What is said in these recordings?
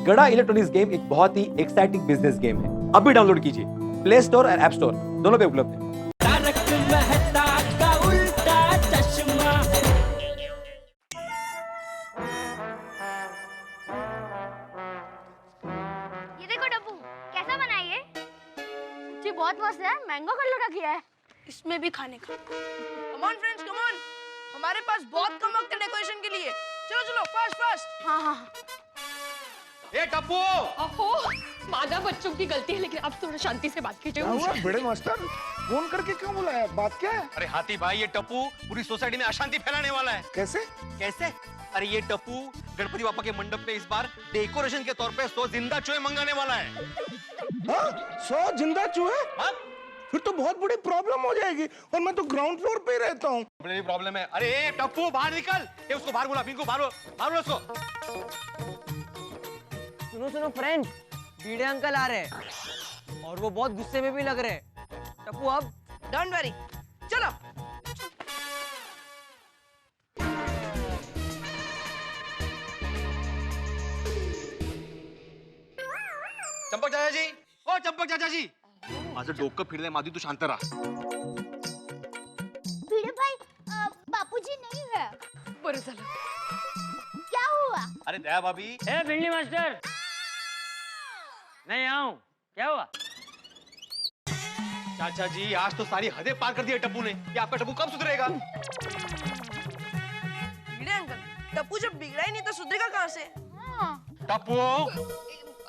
गड़ा electronics game एक बहुत ही एक्साइटिंग बिजनेस गेम है। अभी डाउनलोड कीजिए, प्ले स्टोर और ऐप स्टोर दोनों पे उपलब्ध है। ये देखो डब्बू, कैसा बना है ये? जी बहुत मस्त है, मैंगो कलर का किया है। इसमें भी खाने का। Come on friends, come on. हमारे पास बहुत कम वक्त है डेकोरेशन के लिए। चलो चलो, फास्ट फास्ट। हाँ। ए टप्पू! ओहो, मादा बच्चों की गलती है, लेकिन अब थोड़ा शांति से बात कीजिए। क्या हुआ बड़े मास्टर? फोन करके क्यों बुलाया? बात क्या है? अरे हाथी भाई, ये टप्पू पूरी सोसाइटी में अशांति फैलाने वाला है। कैसे? कैसे? अरे ये टप्पू गणपति बापा के मंडप पे इस बार डेकोरेशन के तौर पे 100 जिंदा चूहे मंगाने वाला है। हाँ? 100 जिंदा चूहे? हाँ? फिर तो बहुत बड़ी प्रॉब्लम हो जाएगी, और मैं तो ग्राउंड फ्लोर पे रहता हूँ। बड़ी प्रॉब्लम है। अरे ए, टप्पू बाहर निकल। ए, उसको बाहर बुला, पिंकू बाहर बाहर उसको। सुनो फ्रेंड, बीड़े अंकल आ रहे हैं और वो बहुत गुस्से में भी लग रहे हैं। टप्पू अब डोंट वरी, चलो। चंपक चाचा जी, ओ चंपक चाचा जी, माझं डोकं फिरलंय माधवी, तू शांत रहा। भिड़े भाई, बापूजी नहीं है। बरं झालं। क्या हुआ? अरे दया भाभी, ए भिंडी मास्टर, नहीं आऊं, क्या हुआ? चाचा जी आज तो सारी हदें पार कर दी है टप्पू ने। ये आपका टप्पू कब सुधरेगा? भिड़े अंकल, टप्पू जब बिगड़ा ही नहीं तो सुधरेगा कहाँ से? टप्पू!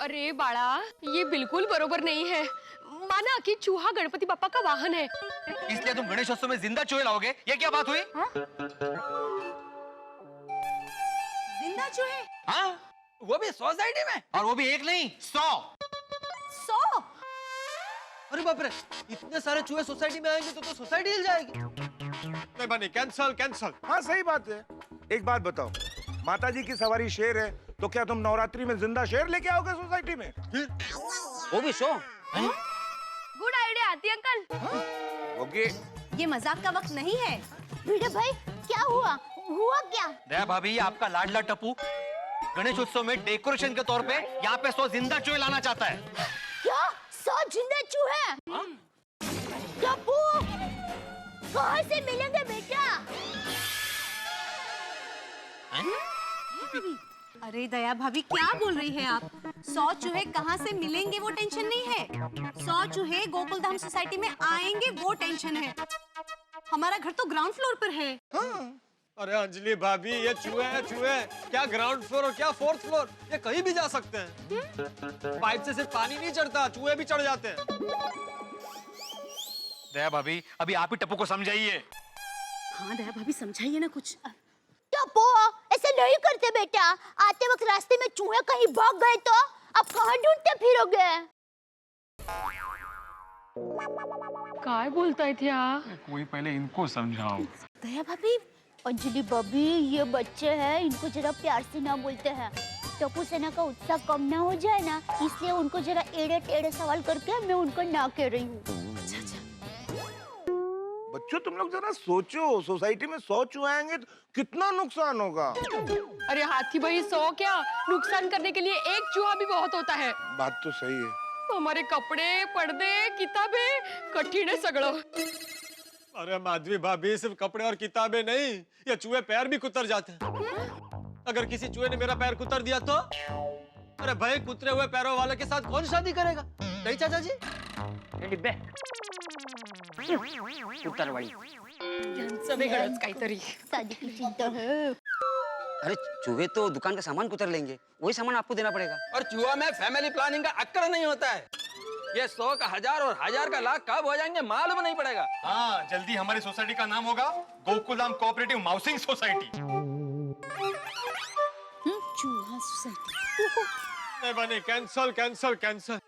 अरे बाळा, ये बिल्कुल बरोबर नहीं है। माना कि चूहा गणपति बापा का वाहन है, इसलिए तुम गणेशोत्सव में जिंदा चूहे लाओगे? ये क्या बात हुई? जिंदा चूहे? हाँ? वो भी सोसाइटी में? और वो भी एक नहीं, 100। 100? अरे बाप रे, इतने सारे चूहे सोसाइटी में आएंगे तो सोसाइटी हिल जाएगी। नहीं बनी, कैंसल कैंसल। हाँ सही बात है। एक बात बताओ, माताजी की सवारी शेर है, तो क्या तुम नवरात्रि में जिंदा शेर लेके आओगे सोसाइटी में? वो भी शो? गुड आइडिया आती अंकल। ओके। ये मजाक का वक्त नहीं है। भिड़े भाई, क्या हुआ? हुआ क्या? दया भाभी, आपका लाडला टप्पू गणेशोत्सव में डेकोरेशन के तौर पे यहाँ पे 100 जिंदा चूहे लाना चाहता है। क्या? 100 जिंदा चूहे? डब्बू, कहाँ से मिलेंगे बेटा? अरे दया भाभी, क्या बोल रही है आप? 100 चूहे कहाँ से मिलेंगे वो टेंशन नहीं है। 100 चूहे गोकुलधाम सोसाइटी में आएंगे वो टेंशन है। हमारा घर तो ग्राउंड फ्लोर पर है। अरे अंजलि भाभी, ये चूहे हैं चूहे। क्या ग्राउंड फ्लोर और क्या फोर्थ फ्लोर, ये कहीं भी जा सकते हैं। पाइप से सिर्फ पानी नहीं चढ़ता, चूहे भी चढ़ जाते हैं। दया भाभी, अभी आप ही टप्पू को समझाइए। हाँ दया भाभी, समझाइए ना कुछ। टप्पू, ऐसा नहीं करते बेटा। आते वक्त रास्ते में चूहे कहीं भाग गए तो अब कहाँ ढूंढते फिरोगे? काय बोलतायत ह्या? कोई पहले इनको समझाओ। दया भाभी, अंजलि भाभी, ये बच्चे हैं, इनको जरा प्यार से ना बोलते हैं। टप्पू सेना का उत्साह कम ना हो जाए ना, इसलिए उनको जरा एड़े टेढ़े सवाल करके मैं उनको ना कह रही हूँ। बच्चों तुम लोग जरा सोचो, सोसाइटी में 100 चूहे आएंगे तो कितना नुकसान होगा। अरे हाथी भाई, 100 क्या, नुकसान करने के लिए एक चूहा भी बहुत होता है। बात तो सही है। हमारे कपड़े, पर्दे, किताबें, कठिन है सगळं। अरे माधवी भाभी, सिर्फ कपड़े और किताबें नहीं, ये चूहे पैर भी कुतर जाते हैं। अगर किसी चूहे ने मेरा पैर कुतर दिया तो? अरे भाई, कुतरे हुए पैरों वाले के साथ कौन शादी करेगा? नहीं चाचा जी? डिब्बे उतरवाई। यांचं वेगळंच काहीतरी। शादी की चिंता है। अरे चूहे तो दुकान का सामान कुतर लेंगे, वही सामान आपको देना पड़ेगा। और चूहा में फैमिली प्लानिंग का अक्कर नहीं होता है। ये 100 का 1000 और 1000 का लाख कब हो जाएंगे मालूम नहीं पड़ेगा। हाँ, जल्दी हमारी सोसाइटी का नाम होगा गोकुलधाम कोऑपरेटिव माउसिंग सोसाइटी। चूहा सोसाइटी नहीं बनी, कैंसल कैंसल कैंसल।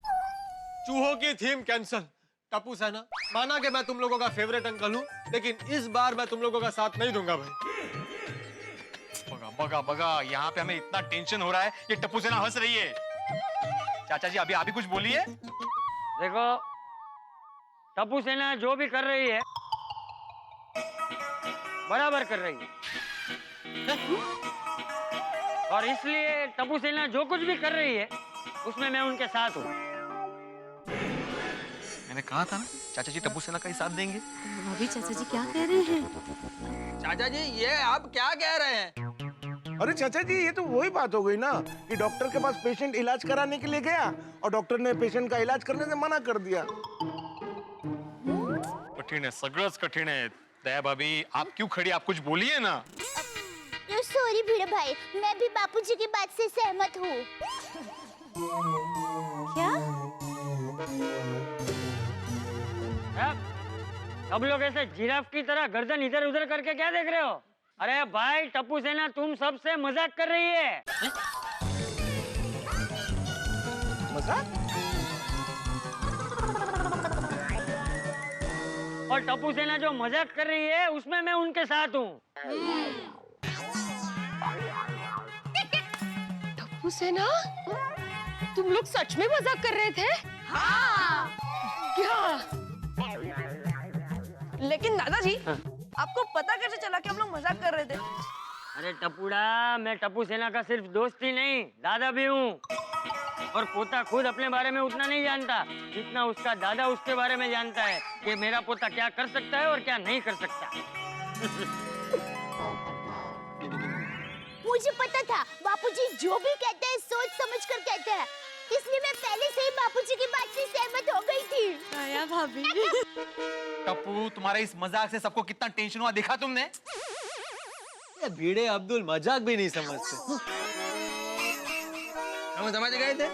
चूहों की थीम कैंसल। टप्पू सेना, माना कि मैं तुम लोगों का फेवरेट अंकल हूँ, लेकिन इस बार मैं तुम लोगों का साथ नहीं दूंगा भाई। बगा बगा बगा, यहाँ पे हमें इतना टेंशन हो रहा है, ये टप्पू सेना हंस रही है। चाचा जी, अभी आप ही कुछ बोलिए। देखो, टप्पू सेना जो भी कर रही है बराबर कर रही है। और इसलिए टप्पू सेना जो कुछ भी कर रही है उसमें मैं उनके साथ हूँ। मैंने कहा था ना चाचा जी टप्पू सेना का ही साथ देंगे। भाभी चाचा जी क्या कह रहे हैं? चाचा जी ये आप क्या कह रहे हैं? अरे चाचा जी, ये तो वही बात हो गई ना कि डॉक्टर के पास पेशेंट इलाज कराने के लिए गया और डॉक्टर ने पेशेंट का इलाज करने से मना कर दिया। कठिन है, सगळंच कठिन है। दया भाभी आप क्यों खड़ी, आप कुछ बोलिए ना। सॉरी भिड़े भाई, मैं भी बापूजी की बात से सहमत हूँ। क्या? सब लोग ऐसे जिराफ की तरह गर्दन इधर उधर करके क्या देख रहे हो? अरे भाई टप्पू सेना तुम सबसे मजाक कर रही है। मजाक? और टप्पू सेना जो मजाक कर रही है उसमें मैं उनके साथ हूँ। टप्पू सेना, तुम लोग सच में मजाक कर रहे थे? हाँ। क्या? लेकिन दादाजी, आपको पता कैसे चला कि हम लोग मजाक कर रहे थे? अरे टप्पूड़ा, मैं टप्पू सेना का सिर्फ दोस्त ही नहीं दादा भी हूँ। और पोता खुद अपने बारे में उतना नहीं जानता जितना उसका दादा उसके बारे में जानता है कि मेरा पोता क्या कर सकता है और क्या नहीं कर सकता। मुझे पता था बापूजी जो भी कहते हैं सोच समझ कर कहते हैं, इसलिए मैं पहले से ही बापूजी की बात से सहमत हो गई थी। दया भाभी। टप्पू तुम्हारे इस मजाक से सबको कितना टेंशन हुआ देखा तुमने? ये भिड़े अब्दुल मजाक भी नहीं समझते। हम समझ गए थे।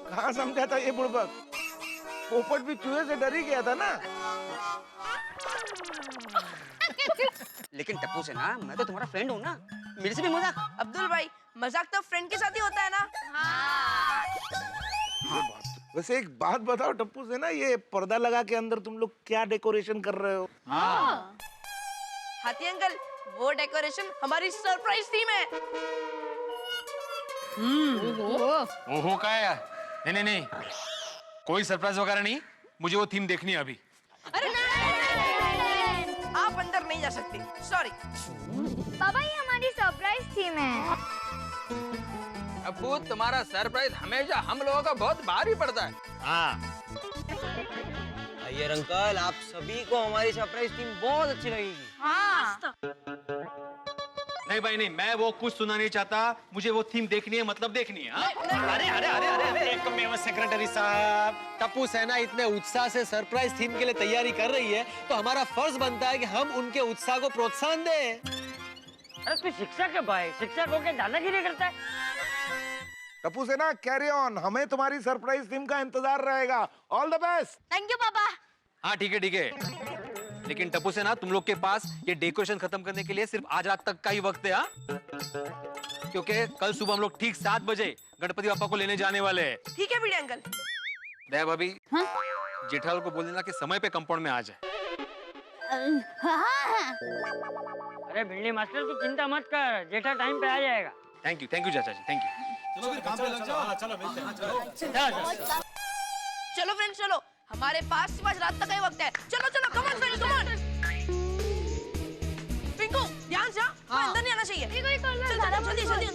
कहाँ समझा था ये बुड़बक? पोपट भी चूहे से डर ही गया था ना। लेकिन टप्पू सेना, मैं तो तुम्हारा फ्रेंड हूँ ना, मेरे से भी मजाक। अब्दुल भाई, मजाक तो फ्रेंड के साथ ही होता है ना? वैसे एक बात बताओ टप्पू से ना, ये पर्दा लगा के अंदर तुम लोग क्या डेकोरेशन कर रहे हो? हाथी अंकल, वो डेकोरेशन हमारी सरप्राइज थीम है। ओहो का है? नहीं नहीं नहीं, कोई सरप्राइज वगैरह नहीं, मुझे वो थीम देखनी है अभी। अरे आप अंदर नहीं जा सकते, सॉरी। पापा ये हमारी सरप्राइज थीम है। अब्बू तुम्हारा सरप्राइज हमेशा हम लोगों का बहुत भारी पड़ता है। हाँ अय्यर अंकल, आप सभी को हमारी सरप्राइज टीम बहुत अच्छी लगेगी। हाँ। नहीं भाई नहीं, मैं वो कुछ सुना नहीं चाहता, मुझे वो थीम देखनी है, मतलब देखनी है। हाँ? अरे अरे अरे अरे अरे एकमेव सेक्रेटरी साहब, टप्पू सेना इतने उत्साह से सरप्राइज थीम के लिए तैयारी कर रही है तो हमारा फर्ज बनता है कि हम उनके उत्साह को प्रोत्साहन दें। अरे तू शिक्षक है भाई, शिक्षक होके दादागिरी करता है। टप्पू से ना कैरी ऑन, हमें तुम्हारी सरप्राइज थीम का इंतजार रहेगा। All the best. Thank you पापा। हाँ ठीक है ठीक है, लेकिन टप्पू से ना तुम लोग के पास ये डेकोरेशन खत्म करने के लिए सिर्फ आज रात तक का ही वक्त है। हाँ? क्योंकि कल सुबह हम लोग ठीक 7 बजे गणपति बापा को लेने जाने वाले हैं। ठीक है भिड़े अंकल। दया भाभी, जेठालाल को बोल देना कि समय पे कंपाउंड में आ जाए। हाँ। अरे भिंडी मास्टर तू चिंता मत कर, जेठा टाइम पे आ जाएगा। थैंक यू चाचा जी, थैंक यू। चलो फिर काम पे लग जाओ। चलो मिलते हैं। चलो फ्रेंड्स, चलो, हमारे पास सिर्फ आज रात तक का ही वक्त है। चलो चलो, come on friends, come on. Pinku, ध्यान से, कोई अंदर नहीं आना चाहिए। चल जल्दी जल्दी।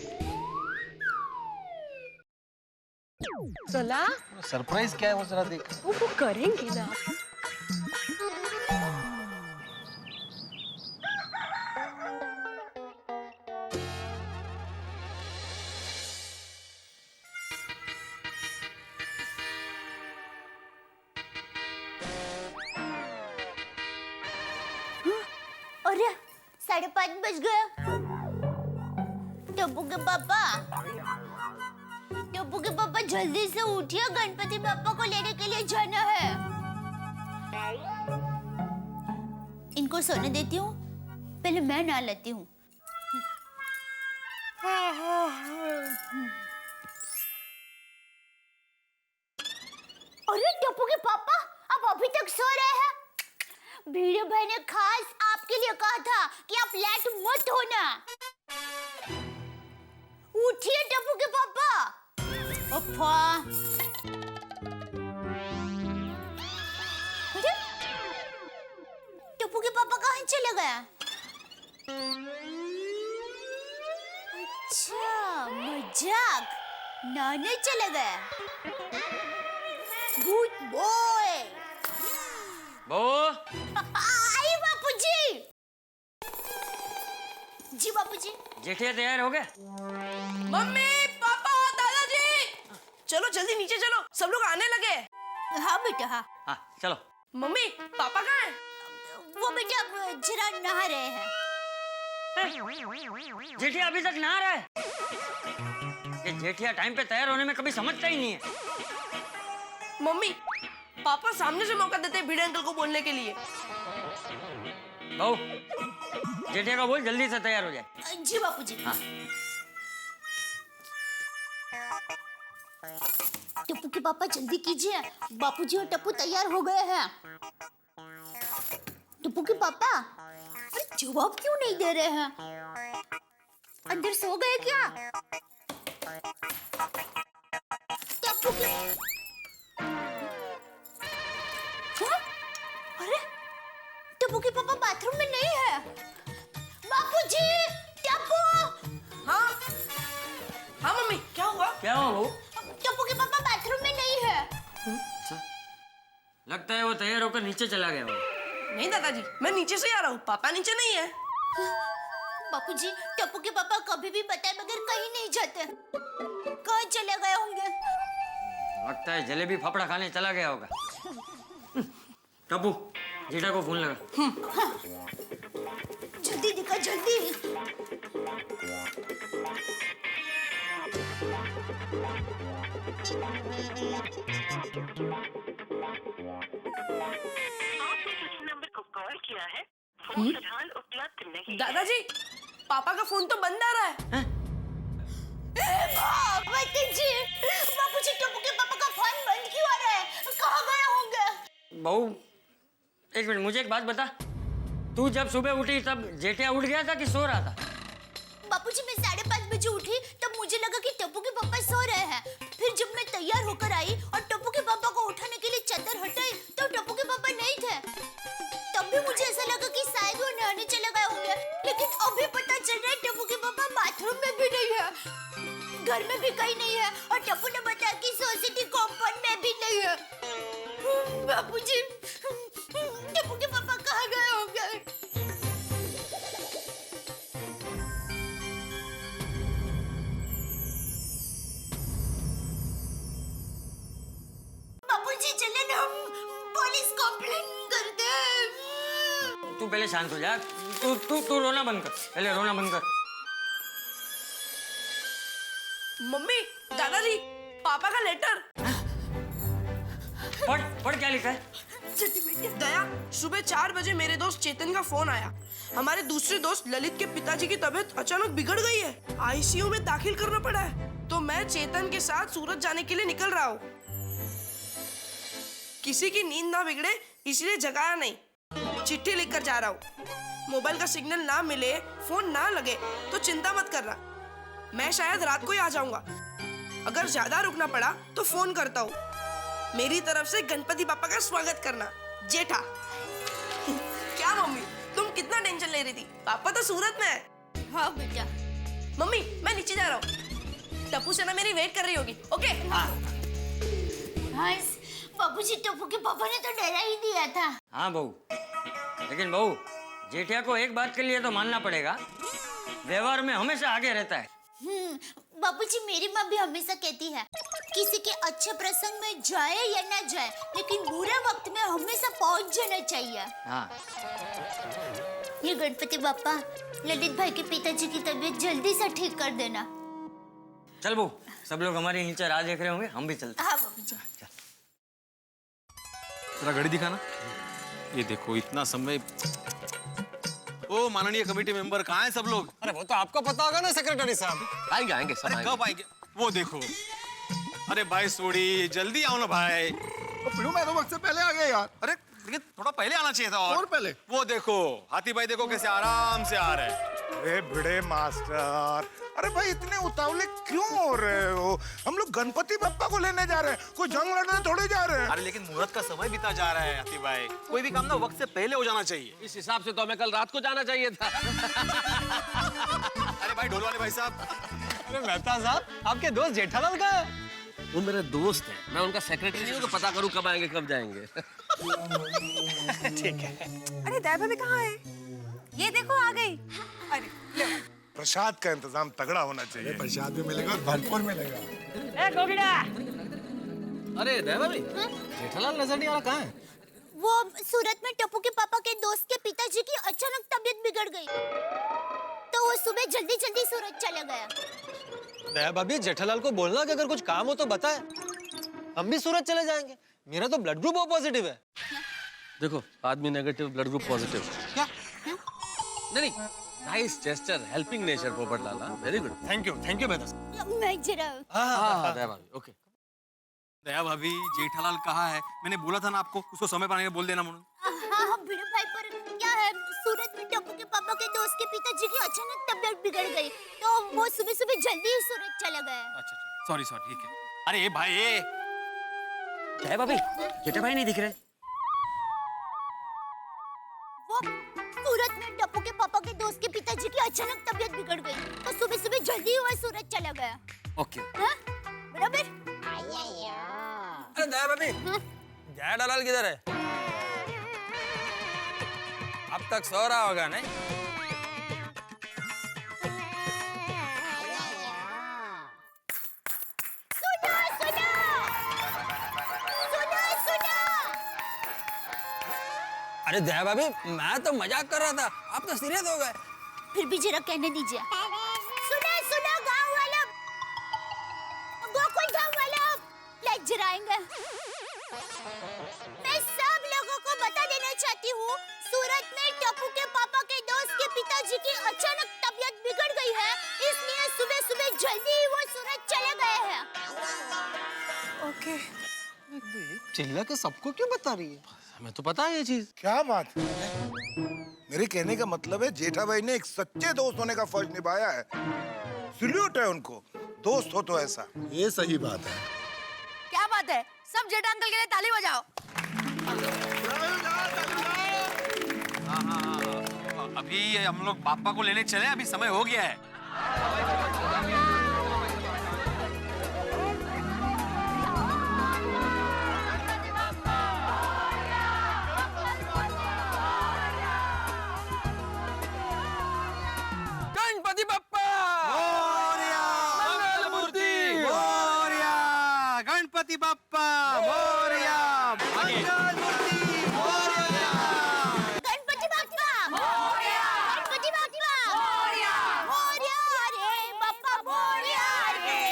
चला, सरप्राइज क्या है वो जरा देख। वो करेंगे ना। अरे 5:30 बज गया। टप्पू के पापा जल्दी से उठिए, गणपति बापा को लेने के लिए जाना है। इनको सोने देती हूँ, पहले मैं नहा लेती हूँ। अरे टप्पू के पापा, आप अभी तक सो रहे हैं? भिड़े भाई ने खास आपके लिए कहा था कि आप लेट मत होना। उठिए टप्पू के पापा। अप्पा। अरे टप्पू के पापा कहाँ चले गए? अच्छा मजाक, नहाने चले गए। Good boy. बहू आई बापूजी। जी बापूजी। जेठिया तैयार हो गए? मम्मी पापा दादाजी चलो जल्दी नीचे चलो, सब लोग आने लगे। हाँ बेटा हाँ। हाँ चलो। मम्मी पापा कहाँ हैं? वो बेटा अब जरा नहा रहे हैं। जेठिया अभी तक नहा रहा है? ये जेठिया टाइम पे तैयार होने में कभी समझता ही नहीं है। मम्मी पापा सामने से मौका देते हैं भिड़े अंकल को बोलने के लिए। बहू जेठिया को बोल जल्दी से तैयार हो जाए। जी बापूजी। हाँ। टप्पू के पापा जल्दी कीजिए, बापूजी और टप्पू तैयार हो गए हैं। टप्पू के पापा अरे जवाब क्यों नहीं दे रहे हैं? अंदर सो गए क्या? टप्पू के हाँ? अरे टप्पू के पापा बाथरूम में नहीं है। बापूजी टप्पू। हाँ हाँ मम्मी क्या हुआ? क्या हुआ बहू? टप्पू के पापा बाथरूम में नहीं है। लगता है वो तैयार होकर नीचे चला गया होगा। नहीं दादाजी मैं नीचे से आ रहा हूँ, पापा नीचे नहीं है। बापूजी टप्पू के पापा कभी भी बताए बगैर कहीं नहीं जाते। कहाँ चले गए होंगे? लगता है जलेबी फाफड़ा खाने चला गया होगा। टप्पू जेठा को फोन लगा। जल्दी दिखा जल्दी। दादाजी पापा का फोन तो बंद आ रहा है। बापूजी बापूजी टप्पू के पापा का फोन बंद क्यों आ रहा है? कहाँ गए होंगे? बहू एक मिनट मुझे एक बात बता, तू जब सुबह उठी तब जेठिया उठ गया था कि सो रहा था? बापूजी मैं 5:30 बजे उठी तब मुझे लगा कि टप्पू के पापा सो रहे हैं। फिर जब मैं तैयार होकर आई और टप्पू के पापा को उठाने के लिए चादर हटाई तो टप्पू के पापा नहीं थे। तब भी मुझे ऐसा लगा कि शायद वो नहाने चले गए होंगे, लेकिन अभी पता चल रहा है टप्पू के पापा बाथरूम में भी नहीं है, घर में भी कहीं नहीं है और टप्पू ने बताया कि सोसाइटी कॉम्पाउंड में भी नहीं है। बापूजी टप्पू के पापा कहाँ गए होंगे? बापूजी चले ना हम पुलिस कंप्लेंट करते हैं। तू पहले शांत हो जा। तू रोना बंद कर, पहले रोना बंद कर। मम्मी दादाजी पापा का लेटर। पढ़ क्या लिखा है? दया सुबह 4 बजे मेरे दोस्त चेतन का फोन आया। हमारे दूसरे दोस्त ललित के पिताजी की तबीयत अचानक बिगड़ गई है, आईसीयू में दाखिल करना पड़ा है, तो मैं चेतन के साथ सूरत जाने के लिए निकल रहा हूँ। किसी की नींद ना बिगड़े इसलिए जगाया नहीं, चिट्ठी लिखकर जा रहा हूँ। मोबाइल का सिग्नल ना मिले, फोन ना लगे तो चिंता मत करना, मैं शायद रात को ही आ जाऊंगा। अगर ज्यादा रुकना पड़ा तो फोन करता हूँ। मेरी तरफ से गणपति पापा का स्वागत करना, जेठा। क्या मम्मी तुम कितना टेंशन ले रही थी? पापा तो सूरत में है। हाँ बेटा। मम्मी मैं नीचे जा रहा हूँ, टप्पू सेना मेरी वेट कर रही होगी। ओके हाँ बाबूजी टप्पू के पापा ने तो डरा ही दिया था। हाँ बहू, लेकिन बहू जेठिया को एक बात के लिए तो मानना पड़ेगा, व्यवहार में हमेशा आगे रहता है। बाबूजी मेरी माँ भी हमेशा कहती है किसी के अच्छे प्रसंग में जाए या ना जाए, लेकिन बुरे वक्त में हमेशा पहुंच जाना चाहिए। हाँ। ये गणपति बापा ललित भाई के पिताजी की तबीयत जल्दी से ठीक कर देना। चल बहू, सब लोग हमारे नीचे राह देख रहे होंगे, हम भी चलते हैं। हाँ बाबूजी। जरा घड़ी दिखाना। ये देखो इतना समय। ओ माननीय कमेटी मेंबर कहाँ हैं सब लोग? अरे वो तो आपको पता होगा ना सेक्रेटरी साहब। आएंगे सब अरे कब आएंगे? वो देखो। अरे भाई सोड़ी जल्दी आओ ना भाई। पिड़ू मैं तो वक्त से पहले आ गया यार। अरे लेकिन थोड़ा पहले आना चाहिए था। और पहले? वो देखो हाथी भाई देखो कैसे आराम से आ रहे हैं। अरे भिड़े मास्टर, अरे भाई इतने उतावले क्यों हो रहे हो? हम लोग गणपति बप्पा को लेने जा रहे हैं, कोई जंग लड़ने थोड़े जा रहे हैं। अरे लेकिन मुहूर्त का समय बीता जा रहा है हाथी भाई, कोई भी काम ना वक्त से पहले हो जाना चाहिए। इस हिसाब से तो हमें कल रात को जाना चाहिए था। अरे भाई ढोल वाले भाई साहब अरे मेहता साहब, आपके दोस्त जेठालाल कहाँ है? वो मेरे दोस्त है, मैं उनका सेक्रेटरी नहीं हूँ कि पता करूँ कब आएंगे कब जाएंगे। ठीक है। अरे दया भाभी कहाँ है? ये देखो आ गई। अरे प्रसाद का इंतजाम तगड़ा होना चाहिए। प्रसाद भी मिलेगा और भरपूर मिलेगा। ए गोगिड़ा, अरे दया भाभी, जेठालाल नजर नहीं आ रहा, कहाँ है? वो सूरत में टप्पू के पापा के दोस्त के पिताजी की अचानक तबीयत बिगड़ गई, तो वो सुबह जल्दी जल्दी सूरत चला गया। दया भाभी, जेठालाल को बोलना कि अगर कुछ काम हो तो बताए, हम भी सूरत चले जाएंगे। मेरा तो ब्लड ग्रुप ओ पॉजिटिव है। देखो, आदमी नेगेटिव, ब्लड ग्रुप पॉजिटिव। क्या? नहीं, nice gesture, helping nature Popat Lala, very good. Thank you Mehta साहब। मैं जरा हाँ, दया भाभी, ओके। दया भाभी, जेठालाल कहाँ है? मैंने बोला था ना आपको, उसको समय पर आने के बोल देना मुझे। हाँ भिड़ो भाई, पर क्या है, सूरत में टप्पू के पापा के दोस्त के पिताजी की अचानक तबीयत बिगड़ गई, तो वो सुबह सुबह जल्दी ही सूरत चला गया। अच्छा, सॉरी, ठीक है। अरे ये भाई, ये दया भाभी, जेठा भाई नहीं दिख रहे। वो सूरत में टप्पू के पापा के दोस्त के पिताजी की अचानक तबीयत बिगड़ गई, तो सुबह सुबह जल्दी ही वो सूरत चला गया। ओके। हाँ? बराबर? अरे दया भाभी, जेठालाल किधर है? अब तक सो रहा होगा नहीं? अरे दया भाभी, मैं तो मजाक कर रहा था, आप तो सीरियस हो गए। फिर भी जरा कहने दीजिए। सुना गांव वाला, गोकुल धाम वाला, लाइट जलाएंगे। मैं सब लोगों को बता देना चाहती हूँ, सूरत में टप्पू के पापा के दोस्त के पिताजी की अचानक तबीयत बिगड़ गई है, इसलिए सुबह सुबह जल्दी ही वो सूरत चले गए हैं। ओके। चिल्ला के सबको क्यों बता रही है? हमें तो पता है ये चीज। क्या बात है? मेरे कहने का मतलब है जेठा भाई ने एक सच्चे दोस्त होने का फर्ज निभाया है। सल्यूट है उनको, दोस्त हो तो ऐसा। ये सही बात है। क्या बात है? सब जेठा अंकल के लिए ताली बजाओ। हाँ, अभी हम लोग पापा को लेने चले, अभी समय हो गया है। गणपति बप्पा मोरया, मंगलमूर्ति मोरया, गणपति बप्पा मोरया, मंगलमूर्ति मोरया। गणपति बाप्पा मोरया, गणपति बाप्पा मोरया, मोरया रे बाप्पा मोरया रे,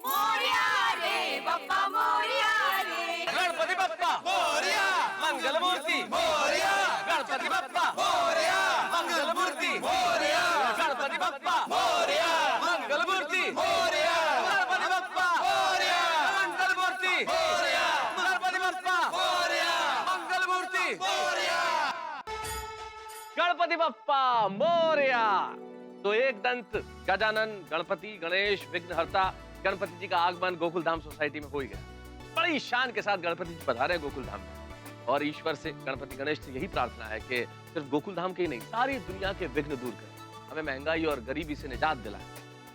मोरया रे बाप्पा मोरया रे। गणपति बप्पा मोरया, मंगलमूर्ति मोरया, गणपति बप्पा मोरया, मंगलमूर्ति मोरया, गणपति बप्पा मोरया, मंगलमूर्ति मोरया, गणपति बप्पा मोरया, मंगलमूर्ति मोरया, गणपति बप्पा मोरया, मंगलमूर्ति मोरया। गणपति बप्पा मोरया। तो एक दंत गजानन गणपति गणेश विघ्नहर्ता गणपति जी का आगमन गोकुल धाम सोसाइटी में हो ही गया। बड़ी शान के साथ गणपति जी पधारे गोकुल धाम में, और ईश्वर से गणपति गणेश से यही प्रार्थना है कि सिर्फ गोकुल धाम के ही नहीं, सारी दुनिया के विघ्न दूर करें, हमें महंगाई और गरीबी से निजात दिलाए।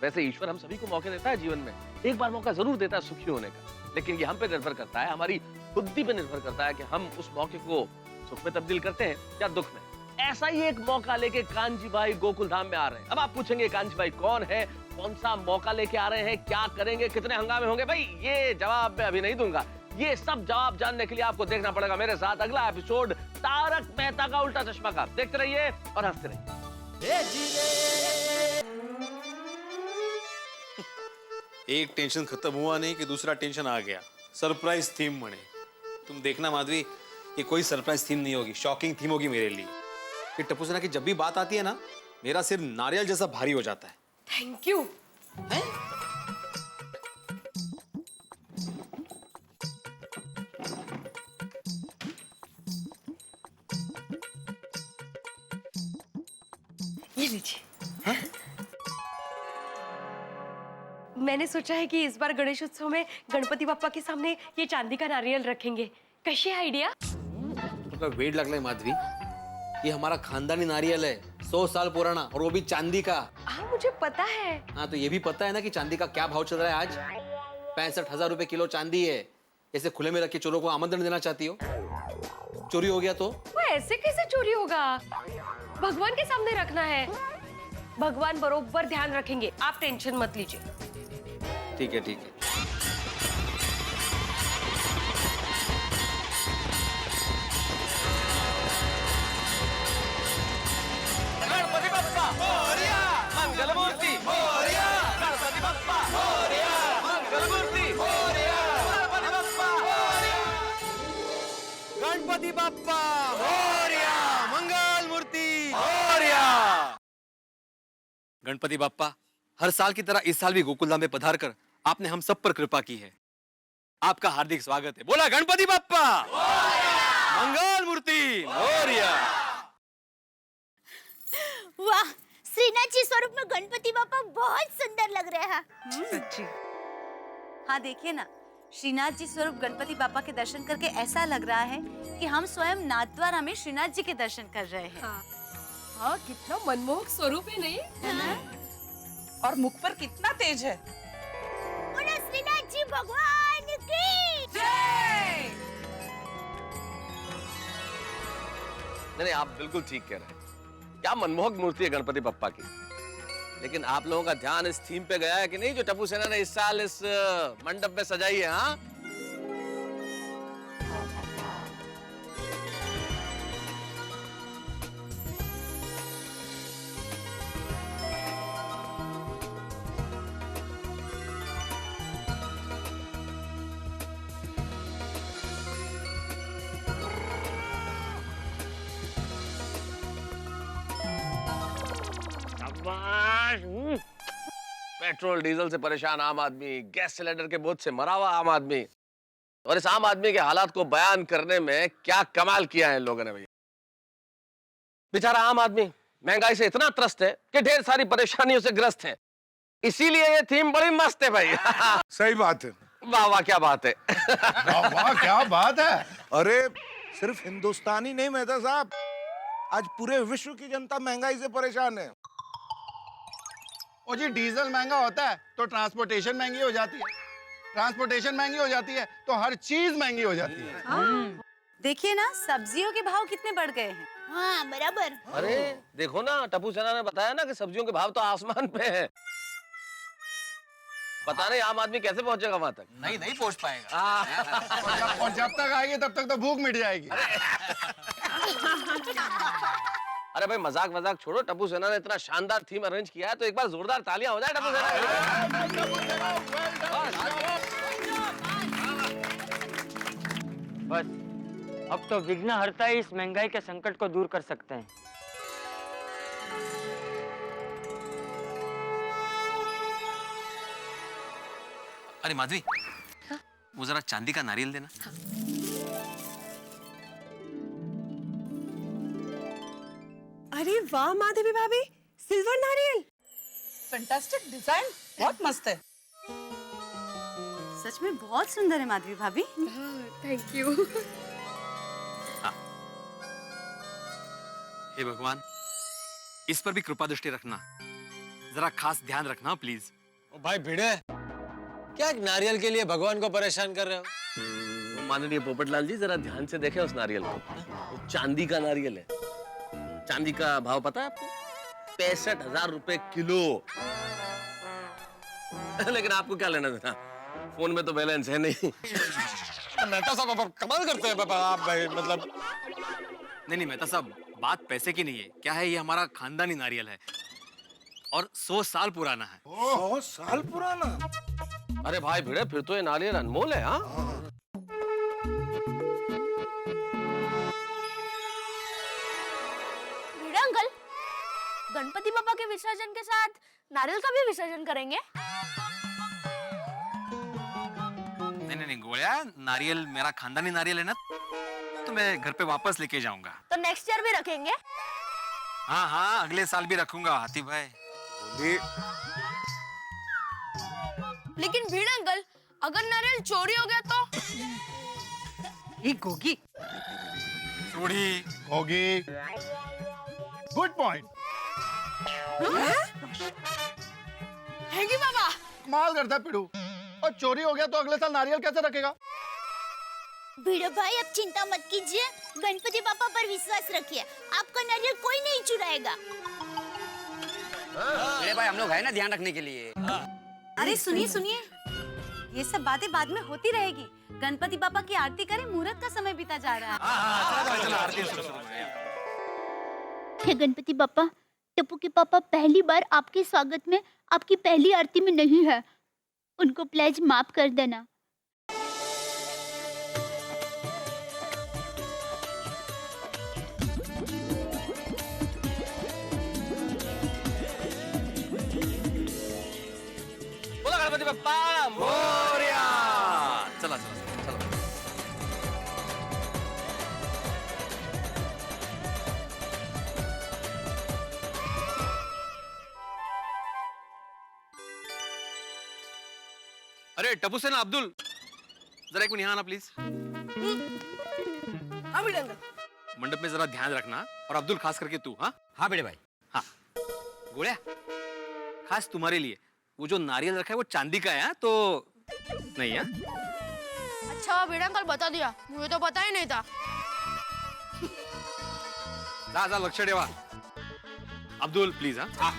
वैसे ईश्वर हम सभी को मौके देता है जीवन में, एक बार मौका जरूर देता है सुखी होने का, लेकिन ये हम पे निर्भर करता है, हमारी बुद्धि पे निर्भर करता है कि हम उस मौके को सुख में तब्दील करते हैं या दुख में। ऐसा ही एक मौका लेके कांजी भाई गोकुल धाम में आ रहे हैं। अब आप पूछेंगे कांजी भाई कौन है, कौन सा मौका लेके आ रहे हैं, क्या करेंगे, कितने हंगामे होंगे? भाई ये जवाब मैं अभी नहीं दूंगा, ये सब जवाब जानने के लिए आपको देखना पड़ेगा मेरे साथ अगला एपिसोड तारक मेहता का उल्टा चश्मा का। देखते रहिए और हंसते रहिए। एक टेंशन खत्म हुआ नहीं कि दूसरा टेंशन आ गया। सरप्राइज थीम बने। तुम देखना माधवी, ये कोई सरप्राइज थीम नहीं होगी, शॉकिंग थीम होगी मेरे लिए। कि टप्पू सेना की जब भी बात आती है ना, मेरा सिर नारियल जैसा भारी हो जाता है। Thank you. ये लीजिए। मैंने सोचा है कि इस बार गणेश उत्सव में गणपति बाप्पा के सामने ये चांदी का नारियल रखेंगे। कैसे आइडिया? तुका वेड लागलाय माधवी, ये हमारा खानदानी नारियल है, 100 साल पुराना, और वो भी चांदी का। हाँ मुझे पता है। हाँ तो ये भी पता है ना कि चांदी का क्या भाव चल रहा है आज? 65,000 रुपए किलो चांदी है। ऐसे खुले में रख के चोरों को आमंत्रण देना चाहती हो? चोरी हो गया तो? वो ऐसे कैसे चोरी होगा? भगवान के सामने रखना है, भगवान बरोबर ध्यान रखेंगे, आप टेंशन मत लीजिए। ठीक है ठीक है। गणपति बप्पा मोरया, मंगल मूर्ति मोरया, गणपति बप्पा मोरया, मंगल मूर्ति मोरया, गणपति बप्पा मोरया, गणपति बप्पा मोरया, मंगल मूर्ति मोरया। गणपति बप्पा, हर साल की तरह इस साल भी गोकुलधाम में पधार कर आपने हम सब पर कृपा की है। आपका हार्दिक स्वागत है। बोला गणपति बप्पा मोरया, मंगल मूर्ति मोरया। वाह, श्रीनाथ जी स्वरूप में गणपति बापा बहुत सुंदर लग रहे हैं। सच्ची। हाँ देखिए ना, श्रीनाथ जी स्वरूप गणपति बापा के दर्शन करके ऐसा लग रहा है कि हम स्वयं नाथद्वारा में श्रीनाथ जी के दर्शन कर रहे हैं। हाँ कितना मनमोहक स्वरूप है नहीं? और मुख पर कितना तेज है। बोलो श्रीनाथ जी भगवान की जय। नहीं आप बिल्कुल ठीक कह रहे हैं। क्या मनमोहक मूर्ति है गणपति बप्पा की। लेकिन आप लोगों का ध्यान इस थीम पे गया है कि नहीं जो टप्पू सेना ने इस साल इस मंडप में सजाई है? हाँ पेट्रोल डीजल से परेशान आम आदमी, गैस सिलेंडर के बोझ से मरा हुआ आम आदमी, और इस आम आदमी के हालात को बयान करने में क्या कमाल किया है इन लोगों ने भैया। बेचारा आम आदमी महंगाई से इतना त्रस्त है कि ढेर सारी परेशानियों से ग्रस्त है। इसीलिए ये थीम बड़ी मस्त है भाई। सही बात है। वाह वाह क्या बात है। वाह वाह क्या बात है। अरे सिर्फ हिंदुस्तानी नहीं मेहता साहब, आज पूरे विश्व की जनता महंगाई से परेशान है। ओ जी, डीजल महंगा होता है तो ट्रांसपोर्टेशन महंगी हो जाती है, ट्रांसपोर्टेशन महंगी हो जाती है तो हर चीज महंगी हो जाती है। देखिए ना, सब्जियों के भाव कितने बढ़ गए हैं। हाँ बराबर। अरे देखो ना, टप्पू सेना ने बताया ना कि सब्जियों के भाव तो आसमान पे है। पता नहीं आम आदमी कैसे पहुंचेगा वहां तक। नहीं पहुंच पाएगा। और जब तक आएगी तब तक तो भूख मिट जाएगी। अरे भाई मजाक मजाक छोड़ो, टप्पू सेना ने इतना शानदार थीम अरेंज किया है तो एक बार जोरदार तालियां हो जाए टप्पू सेना। बस अब तो विघ्नहर्ता ही इस महंगाई के संकट को दूर कर सकते हैं। अरे माधवी, वो जरा चांदी का नारियल देना। अरे वाह माधवी भाभी, सिल्वर नारियल, फैंटास्टिक डिजाइन, बहुत मस्त है। सच में बहुत सुंदर है माधवी भाभी। Thank you. हे भगवान, इस पर भी कृपा दृष्टि रखना, जरा खास ध्यान रखना प्लीज। ओ भाई भिड़े, क्या एक नारियल के लिए भगवान को परेशान कर रहे हो? माननीय पोपटलाल जी जरा ध्यान से देखें उस नारियल को। वो चांदी का नारियल है। चांदी का भाव पता है आपको? 65,000 रुपए किलो। लेकिन आपको क्या लेना देना, फोन में तो बैलेंस है नहीं। मेहता साहब कमाल करते हैं पापा आप भाई, मतलब। नहीं मेहता साहब, बात पैसे की नहीं है। क्या है, ये हमारा खानदानी नारियल है और 100 साल पुराना है। 100 साल पुराना? अरे भाई भिड़े, फिर तो ये नारियल अनमोल है। हाँ भिड़ा अंकल, गणपति बाबा के विसर्जन के साथ नारियल का भी विसर्जन करेंगे? नहीं गोया, नारियल मेरा खानदानी नारियल है ना, तो मैं घर पे वापस लेके जाऊंगा। तो नेक्स्ट ईयर भी रखेंगे? हाँ अगले साल भी रखूंगा हाथी भाई। लेकिन भीड़ अंकल, अगर नारियल चोरी हो गया तो? ये गोगी चोरी होगी। Good point. हैंगी बाबा। कमाल करता है पिड़ू। और चोरी हो गया तो अगले साल नारियल कैसे रखेगा? भिड़ो भाई अब चिंता मत कीजिए, गणपति पापा पर विश्वास रखिए, आपका नारियल कोई नहीं चुराएगा। मेरे भाई हम लोग है ना ध्यान रखने के लिए। अरे सुनिए सुनिए, ये सब बातें बाद में होती रहेगी। गणपति पापा की आरती करें, मुहूर्त का समय बीता जा रहा है। हे गणपति पापा, टप्पू के पापा पहली बार आपके स्वागत में आपकी पहली आरती में नहीं है, उनको प्लीज माफ कर देना। बोला गणपति बप्पा मोरया। चला चला चलो। अरे टप्पू सेना, अब्दुल, जरा एक मिनट यहाँ आना प्लीज। हाँ बिडंगा। मंडप में जरा ध्यान रखना, और अब्दुल खास करके तू। हाँ हाँ बड़े भाई। हाँ गोड़िया, खास तुम्हारे लिए वो जो नारियल रखा है वो चांदी का है, हाँ? तो नहीं है। अच्छा बेटा कल बता दिया, मुझे तो पता ही नहीं था। जा लक्ष्य ठेवा। अब्दुल प्लीज। हाँ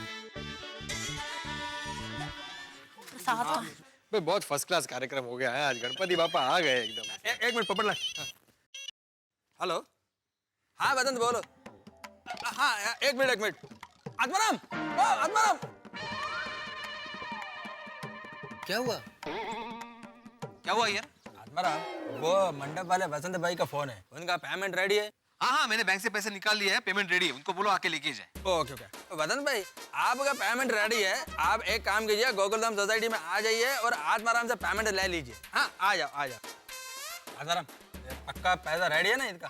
भाई बहुत फर्स्ट क्लास कार्यक्रम हो गया है आज। गणपति बापा आ गए एकदम। एक मिनट पकड़ ला। हेलो, हाँ वदंत बोलो। हाँ एक मिनट। आत्माराम, ओ आत्माराम। क्या हुआ यार? आत्माराम, वो मंडप वाले वसंत भाई का फोन है, उनका पेमेंट रेडी है। हाँ मैंने बैंक से पैसे निकाल लिए हैं, पेमेंट रेडी है, उनको बोलो आके लेके जाए। ओके वदंत भाई, आपका पेमेंट रेडी है। आप एक काम कीजिए, गोकुलधाम सोसाइटी में आ जाइए और आत्माराम से पेमेंट ले लीजिए। हाँ आ जाओ। आत्माराम, पक्का पैसा रेडी है ना इनका?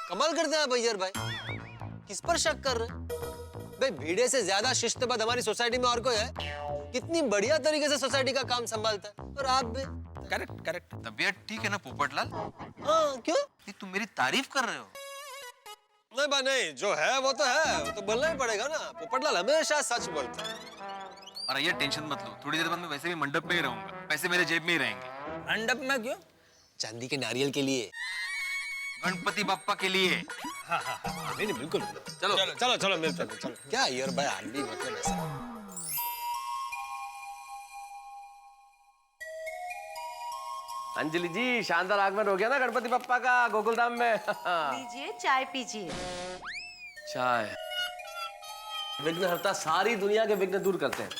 कमाल करते हैं भैया भाई, किस पर शक कर रहे? भाई भीड़े से ज्यादा शिस्तबद्ध हमारी सोसाइटी में और कोई है? कितनी बढ़िया तरीके से सोसाइटी का काम संभालता है, और आप भी। करेक्ट। तबीयत ठीक है ना पोपटलाल? हाँ क्यों? तुम मेरी तारीफ कर रहे हो? नहीं, जो है वो तो है, वो तो बोलना ही पड़ेगा ना। पोपटलाल हमेशा सच बोलता है। और ये टेंशन मत लो, थोड़ी देर बाद मैं वैसे भी मंडप में ही रहूंगा, पैसे मेरे जेब में ही रहेंगे। मंडप में क्यों? चांदी के नारियल के लिए, गणपति बप्पा के लिए। नहीं बिल्कुल। चलो मिलते हैं। चलो क्या यार भाई, आप भी मतलब ऐसा। अंजलि जी, शानदार आगमन हो गया ना गणपति बप्पा का गोकुलधाम में। लीजिए चाय पीजिए। चाय विघ्नहर्ता सारी दुनिया के विघ्न दूर करते हैं।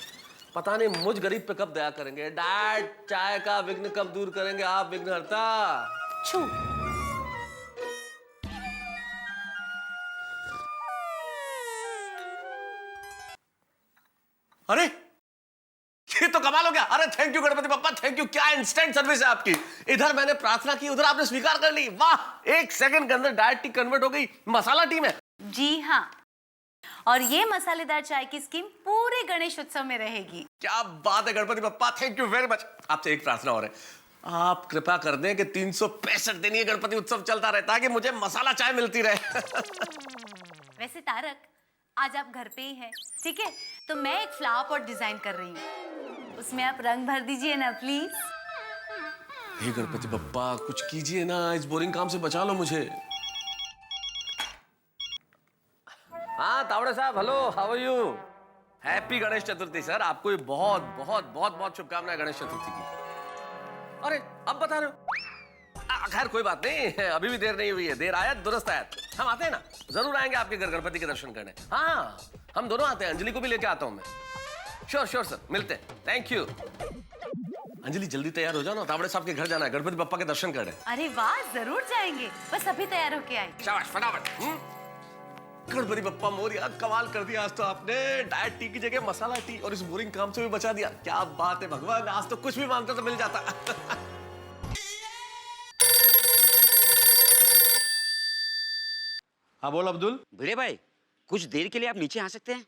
पता नहीं मुझ गरीब पे कब दया करेंगे। डैड, चाय का विघ्न कब दूर करेंगे आप विघ्नहर्ता? छू। अरे ये तो कमाल हो गया। अरे thank you Ganpati Bappa, thank you. क्या इंस्टेंट सर्विस है आपकी। इधर मैंने प्रार्थना की, उधर आपने स्वीकार कर ली। वाह, 1 सेकंड के अंदर डायट टी कन्वर्ट हो गई मसाला टी में। जी हाँ, और ये मसालेदार चाय की स्कीम पूरे गणेश उत्सव में रहेगी। क्या बात है Ganpati Bappa, thank you very much. आपसे एक प्रार्थना और है, आप कृपा कर दें कि 365 दिन ये गणपति उत्सव चलता रहे, ताकि मुझे मसाला चाय मिलती रहे। वैसे तारक, आज आप घर पे ही हैं, ठीक है? तो मैं एक फ्लावर पॉट डिजाइन कर रही हूँ, उसमें आप रंग भर दीजिए ना प्लीज। हे गणपति बप्पा, कुछ कीजिए ना, इस बोरिंग काम से बचा लो मुझे। हाँ Tawde sahab, hello, how are you? Happy Ganesh Chaturthi sir. आपको बहुत बहुत बहुत बहुत शुभकामनाएं गणेश चतुर्थी की। अरे अब बता रहे हो? खैर कोई बात नहीं, अभी भी देर नहीं हुई है। देर आयत दुरुस्त आयत। हम आते हैं ना, जरूर आएंगे आपके घर गणपति के दर्शन करने। हाँ हम दोनों आते हैं, अंजलि को भी लेके आता हूँ मैं। श्योर सर, मिलते हैं। Thank you. अंजलि जल्दी तैयार हो जाओ ना, तावड़े साहब के घर जाना है, गणपति बप्पा के दर्शन करने। अरे वाह, जरूर जाएंगे, बस अभी तैयार होके आए। शाबाश, फटाफट। गणपति बप्पा मोरिया, कमाल कर दिया आज तो आपने। डाइट टी की जगह मसाला टी, और इस बोरिंग काम से भी बचा दिया। क्या बात है भगवान, आज तो कुछ भी मांगता तो मिल जाता। हाँ बोल अब्दुल। भिड़े भाई, कुछ देर के लिए आप नीचे आ सकते हैं?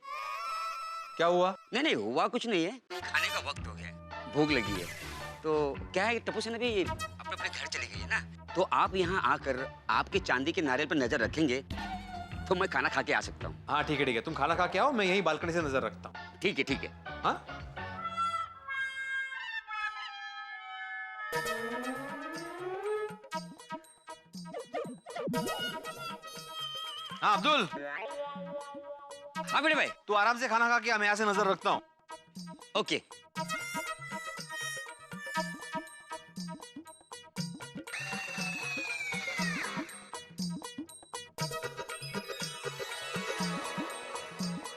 क्या हुआ? नहीं हुआ कुछ नहीं है, खाने का वक्त हो गया, भूख लगी है। तो क्या है, टप्पू सेना भी अपने अपने घर चली गई है ना, तो आप यहाँ आकर आपके चांदी के नारियल पर नजर रखेंगे, तो मैं खाना खा के आ सकता हूँ। हाँ ठीक है, तुम खाना खा के आओ, मैं यहीं बालकनी से नजर रखता हूँ। ठीक है ठीक है। हाँ हाँ अब्दुल। हाँ बड़े भाई। तू आराम से खाना खा के आ, मैं यहाँ से नजर रखता हूँ। ओके।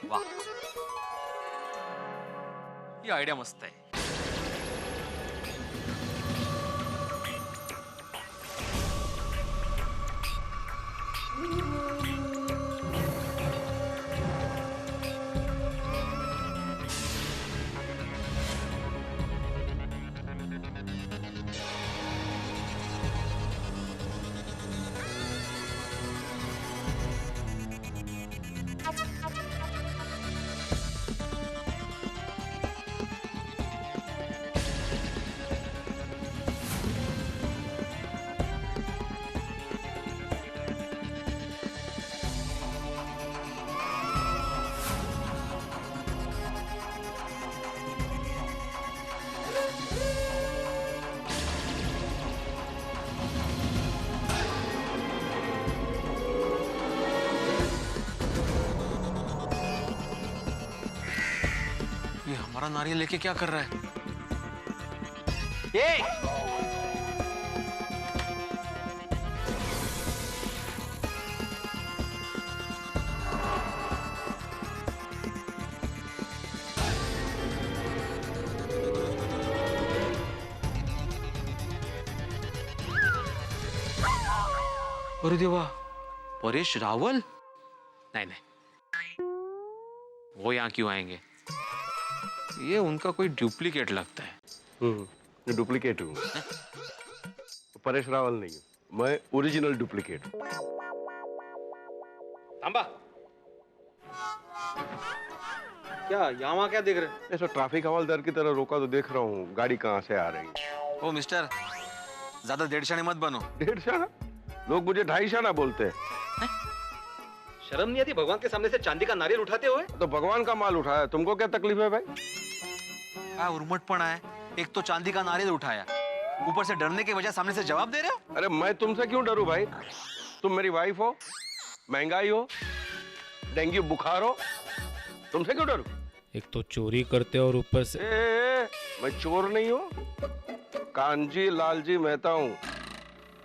वाह, ये आइडिया मस्त है। ये हमारा नारियल लेके क्या कर रहा है? ये अरे देवा, परेश रावल? नहीं नहीं, वो यहाँ क्यों आएंगे? ये उनका कोई डुप्लीकेट लगता है। ये डुप्लीकेट हूँ। परेश रावल नहीं हूँ, मैं ओरिजिनल डुप्लीकेट हूँ। तांबा, क्या यहाँ वहाँ क्या देख रहे हैं? ऐसा ट्रैफिक हवलदार की तरह रोका तो देख रहा हूँ गाड़ी कहाँ से आ रही है। ओ मिस्टर, ज्यादा डेढ़ शाने मत बनो। डेढ़ शाना? लोग मुझे ढाई शाना बोलते हैं। शर्म नहीं आती भगवान के सामने से चांदी का नारियल उठाते हुए? तो भगवान का माल उठाया, तुमको क्या तकलीफ है भाई? क्या उर्मटपना है? एक तो चांदी का नारियल उठाया, ऊपर से डरने की वजह सामने से जवाब दे रहे हो? अरे मैं तुमसे क्यों डरूं भाई? तुम मेरी वाइफ हो, महंगाई हो, डेंगू बुखार हो, तुमसे क्यों डरूं? एक तो चोरी करते और ऊपर से मैं चोर नहीं हूँ, कांजी लालजी मेहता हूँ,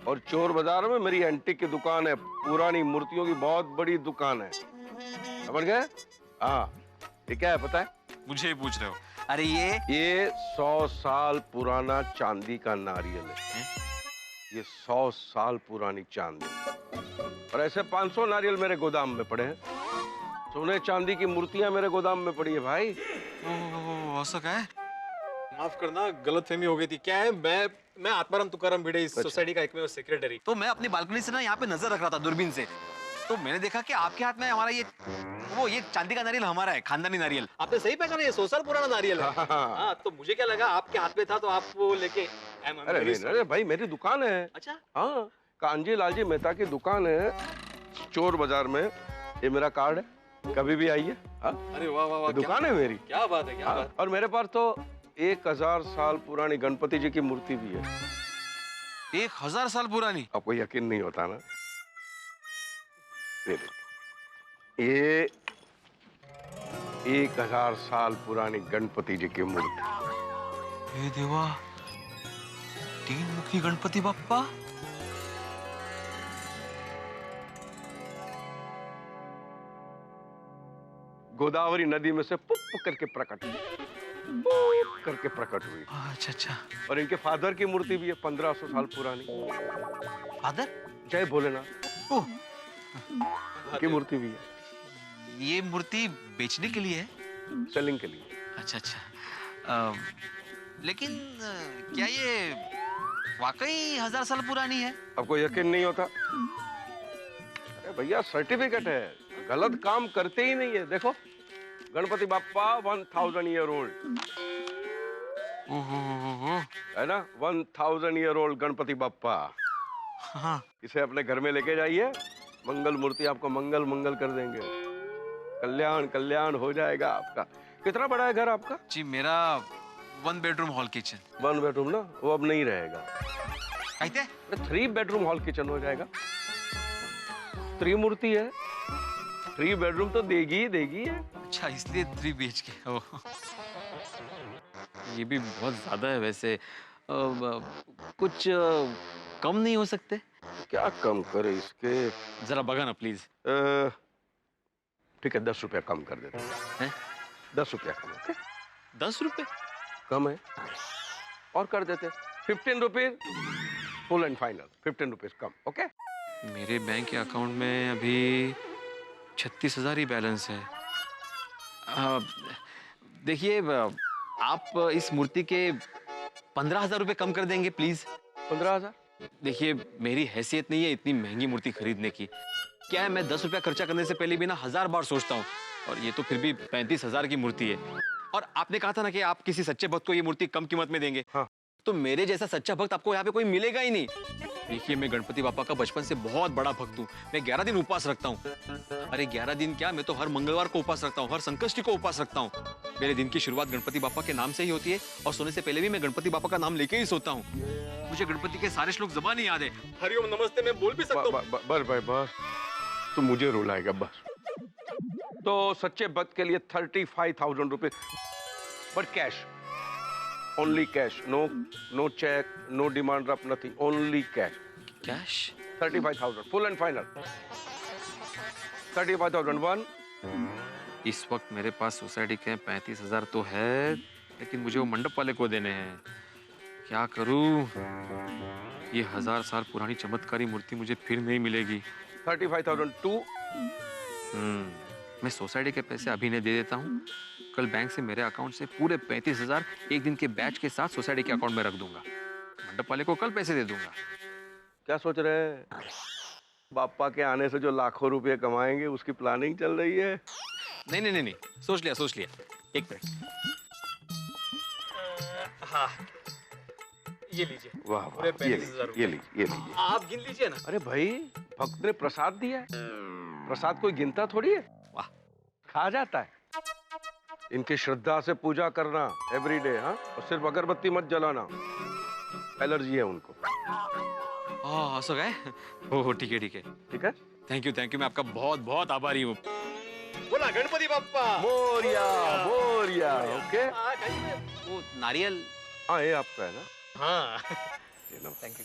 और चोर बाजार में मेरी एंटीक की दुकान है, पुरानी मूर्तियों की बहुत बड़ी दुकान है, समझ गए? हाँ, ये क्या है पता है? मुझे ही पूछ रहे हो? अरे ये 100 साल पुराना चांदी का नारियल है। ये 100 साल पुरानी चांदी, और ऐसे 500 नारियल मेरे गोदाम में पड़े हैं। सोने चांदी की मूर्तियां मेरे गोदाम में पड़ी है भाई। ऐसा क्या है? माफ करना, गलतफहमी हो गई थी। क्या है, मैं आत्माराम तुकाराम भिड़े, इस सोसाइटी का एकमेव सेक्रेटरी। तो मैं अपनी बालकनी से ना यहाँ पे नजर रख रहा था दूरबीन से, तो मैंने देखा कि आपके हाथ में हमारा ये चांदी का नारियल हमारा है, खानदानी नारियल। आपने सही पहचाना, ये 100 साल पुराना नारियल है। हाँ, तो मुझे क्या लगा आपके हाथ में था तो आप वो लेके। अरे भाई मेरी दुकान है। अच्छा? हाँ, कांजी लालजी मेहता की दुकान है चोर बाजार में। ये मेरा कार्ड है, कभी भी आइए। अरे वाह वाह वाह, दुकान है मेरी। क्या बात है, क्या बात। और मेरे पास तो 1000 साल पुरानी गणपति जी की मूर्ति भी है। 1000 साल पुरानी? आपको यकीन नहीं होता ना? ये 1000 साल पुरानी गणपति जी की मूर्ति। हे देवा, 3 मुखी गणपति बाप्पा। गोदावरी नदी में से पुप करके प्रकट हुई। अच्छा अच्छा। और इनके फादर की मूर्ति भी है 1500 साल पुरानी। फादर? जय भोलेनाथ की मूर्ति भी है। ये मूर्ति बेचने के लिए है? सेलिंग के लिए। अच्छा अच्छा। लेकिन क्या ये वाकई 1000 साल पुरानी है? आपको यकीन नहीं होता? अरे भैया सर्टिफिकेट है, गलत काम करते ही नहीं है। देखो, गणपति बाप्पा 1000 ईयर ओल्ड है ना, 1000 ईयर ओल्ड गणपति बाप्पा। हाँ। इसे अपने घर में लेके जाइए मंगल मूर्ति आपको मंगल मंगल कर देंगे। कल्याण कल्याण हो जाएगा आपका। कितना बड़ा है घर आपका? जी मेरा 1 बेडरूम हॉल किचन। 1 बेडरूम ना, वो अब नहीं रहेगा। कहते 3 बेडरूम हॉल किचन हो जाएगा। त्रिमूर्ति है, 3 बेडरूम तो देगी ही देगी है। अच्छा इसलिए 3 BHK। ये भी बहुत ज्यादा है वैसे। कुछ कम नहीं हो सकते? क्या कम करे इसके? जरा बगा ना प्लीज। ठीक है 10 रुपया कम कर देते हैं। 10 रुपया कम। ओके 10 रुपए कम है और कर देते 15 rupees full and final. 15 rupees come. Okay मेरे बैंक के अकाउंट में अभी 36,000 ही बैलेंस है। देखिए आप इस मूर्ति के 15,000 रुपए कम कर देंगे प्लीज। 15,000? देखिए मेरी हैसियत नहीं है इतनी महंगी मूर्ति खरीदने की। क्या है मैं 10 रुपया खर्चा करने से पहले भी ना 1000 बार सोचता हूँ, और ये तो फिर भी 35,000 की मूर्ति है। और आपने कहा था ना कि आप किसी सच्चे भक्त को ये मूर्ति कम कीमत में देंगे। हाँ। तो मेरे जैसा सच्चा भक्त आपको यहाँ पे कोई मिलेगा ही नहीं। देखिए मैं गणपति बापा का बचपन से बहुत बड़ा भक्त हूँ। मैं 11 दिन उपवास रखता हूँ। अरे 11 दिन क्या, मैं तो हर मंगलवार को उपवास रखता हूँ, हर संकष्टी को उपवास रखता हूँ। मेरे दिन की शुरुआत गणपति बापा के नाम से ही होती है, और सोने से पहले भी मैं गणपति बापा का नाम लेके ही सोता हूँ। मुझे गणपति के सारे श्लोक ज़बान ही याद है। हरिओम नमस्ते मैं बोल भी सकता हूँ। बस भाई बस, तो मुझे रुलाएगा बस। तो सच्चे भक्त के लिए 35,000 रुपए, but cash, only cash. No cheque, no demand draft, nothing, only cash. Cash 35,000 full and final. 35,001। इस वक्त मेरे पास सोसाइटी के 35,000 तो है, लेकिन मुझे वो मंडप वाले को देने हैं। क्या करूं? ये 1000 साल पुरानी चमत्कारी मूर्ति मुझे फिर नहीं मिलेगी। 35,002। मैं सोसाइटी के पैसे अभी नहीं दे देता हूँ। कल बैंक से मेरे अकाउंट से पूरे 35,000 एक दिन के बैच के साथ सोसाइटी के अकाउंट में रख दूंगा। मंडप वाले को कल पैसे दे दूंगा। क्या सोच रहे हैं? बापा के आने से जो लाखों रुपए कमाएंगे उसकी प्लानिंग चल रही है। नहीं, सोच लिया। एक मिनट। हाँ ये लीजिए। वाह वाह, ये लीजिए। आप गिन लीजिए ना। अरे भाई भक्त ने प्रसाद दिया है, प्रसाद कोई गिनता थोड़ी है, वाह खा जाता है। इनकी श्रद्धा से पूजा करना एवरीडे। हाँ, और सिर्फ अगरबत्ती मत जलाना, एलर्जी है उनको। सो गए? ओह ठीक है। थैंक यू, मैं आपका बहुत बहुत आभारी हूँ। बोला गणपति बाप्पा मोरिया मोरिया। ओके वो नारियल। हाँ ये आपका है ना? हाँ थैंक यू।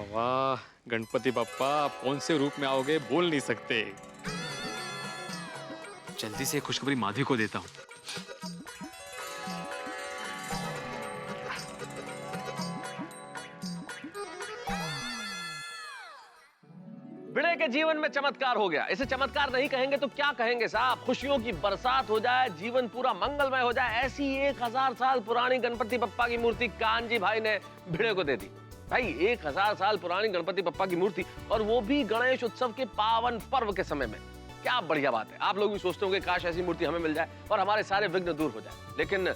वाह गणपति बाप्पा, आप कौन से रूप में आओगे बोल नहीं सकते। जल्दी से खुशखबरी माधवी को देता हूँ। भिड़े के जीवन में चमत्कार हो गया। इसे चमत्कार नहीं कहेंगे तो क्या कहेंगे साहब? खुशियों की बरसात हो जाए, जीवन पूरा मंगलमय हो जाए, ऐसी 1000 साल पुरानी गणपति बप्पा की मूर्ति कानजी भाई ने भिड़े को दे दी। भाई 1000 साल पुरानी गणपति बप्पा की मूर्ति, और वो भी गणेश उत्सव के पावन पर्व के समय में। क्या बढ़िया बात है। आप लोग भी सोचते होंगे काश ऐसी मूर्ति हमें मिल जाए और हमारे सारे विघ्न दूर हो जाए। लेकिन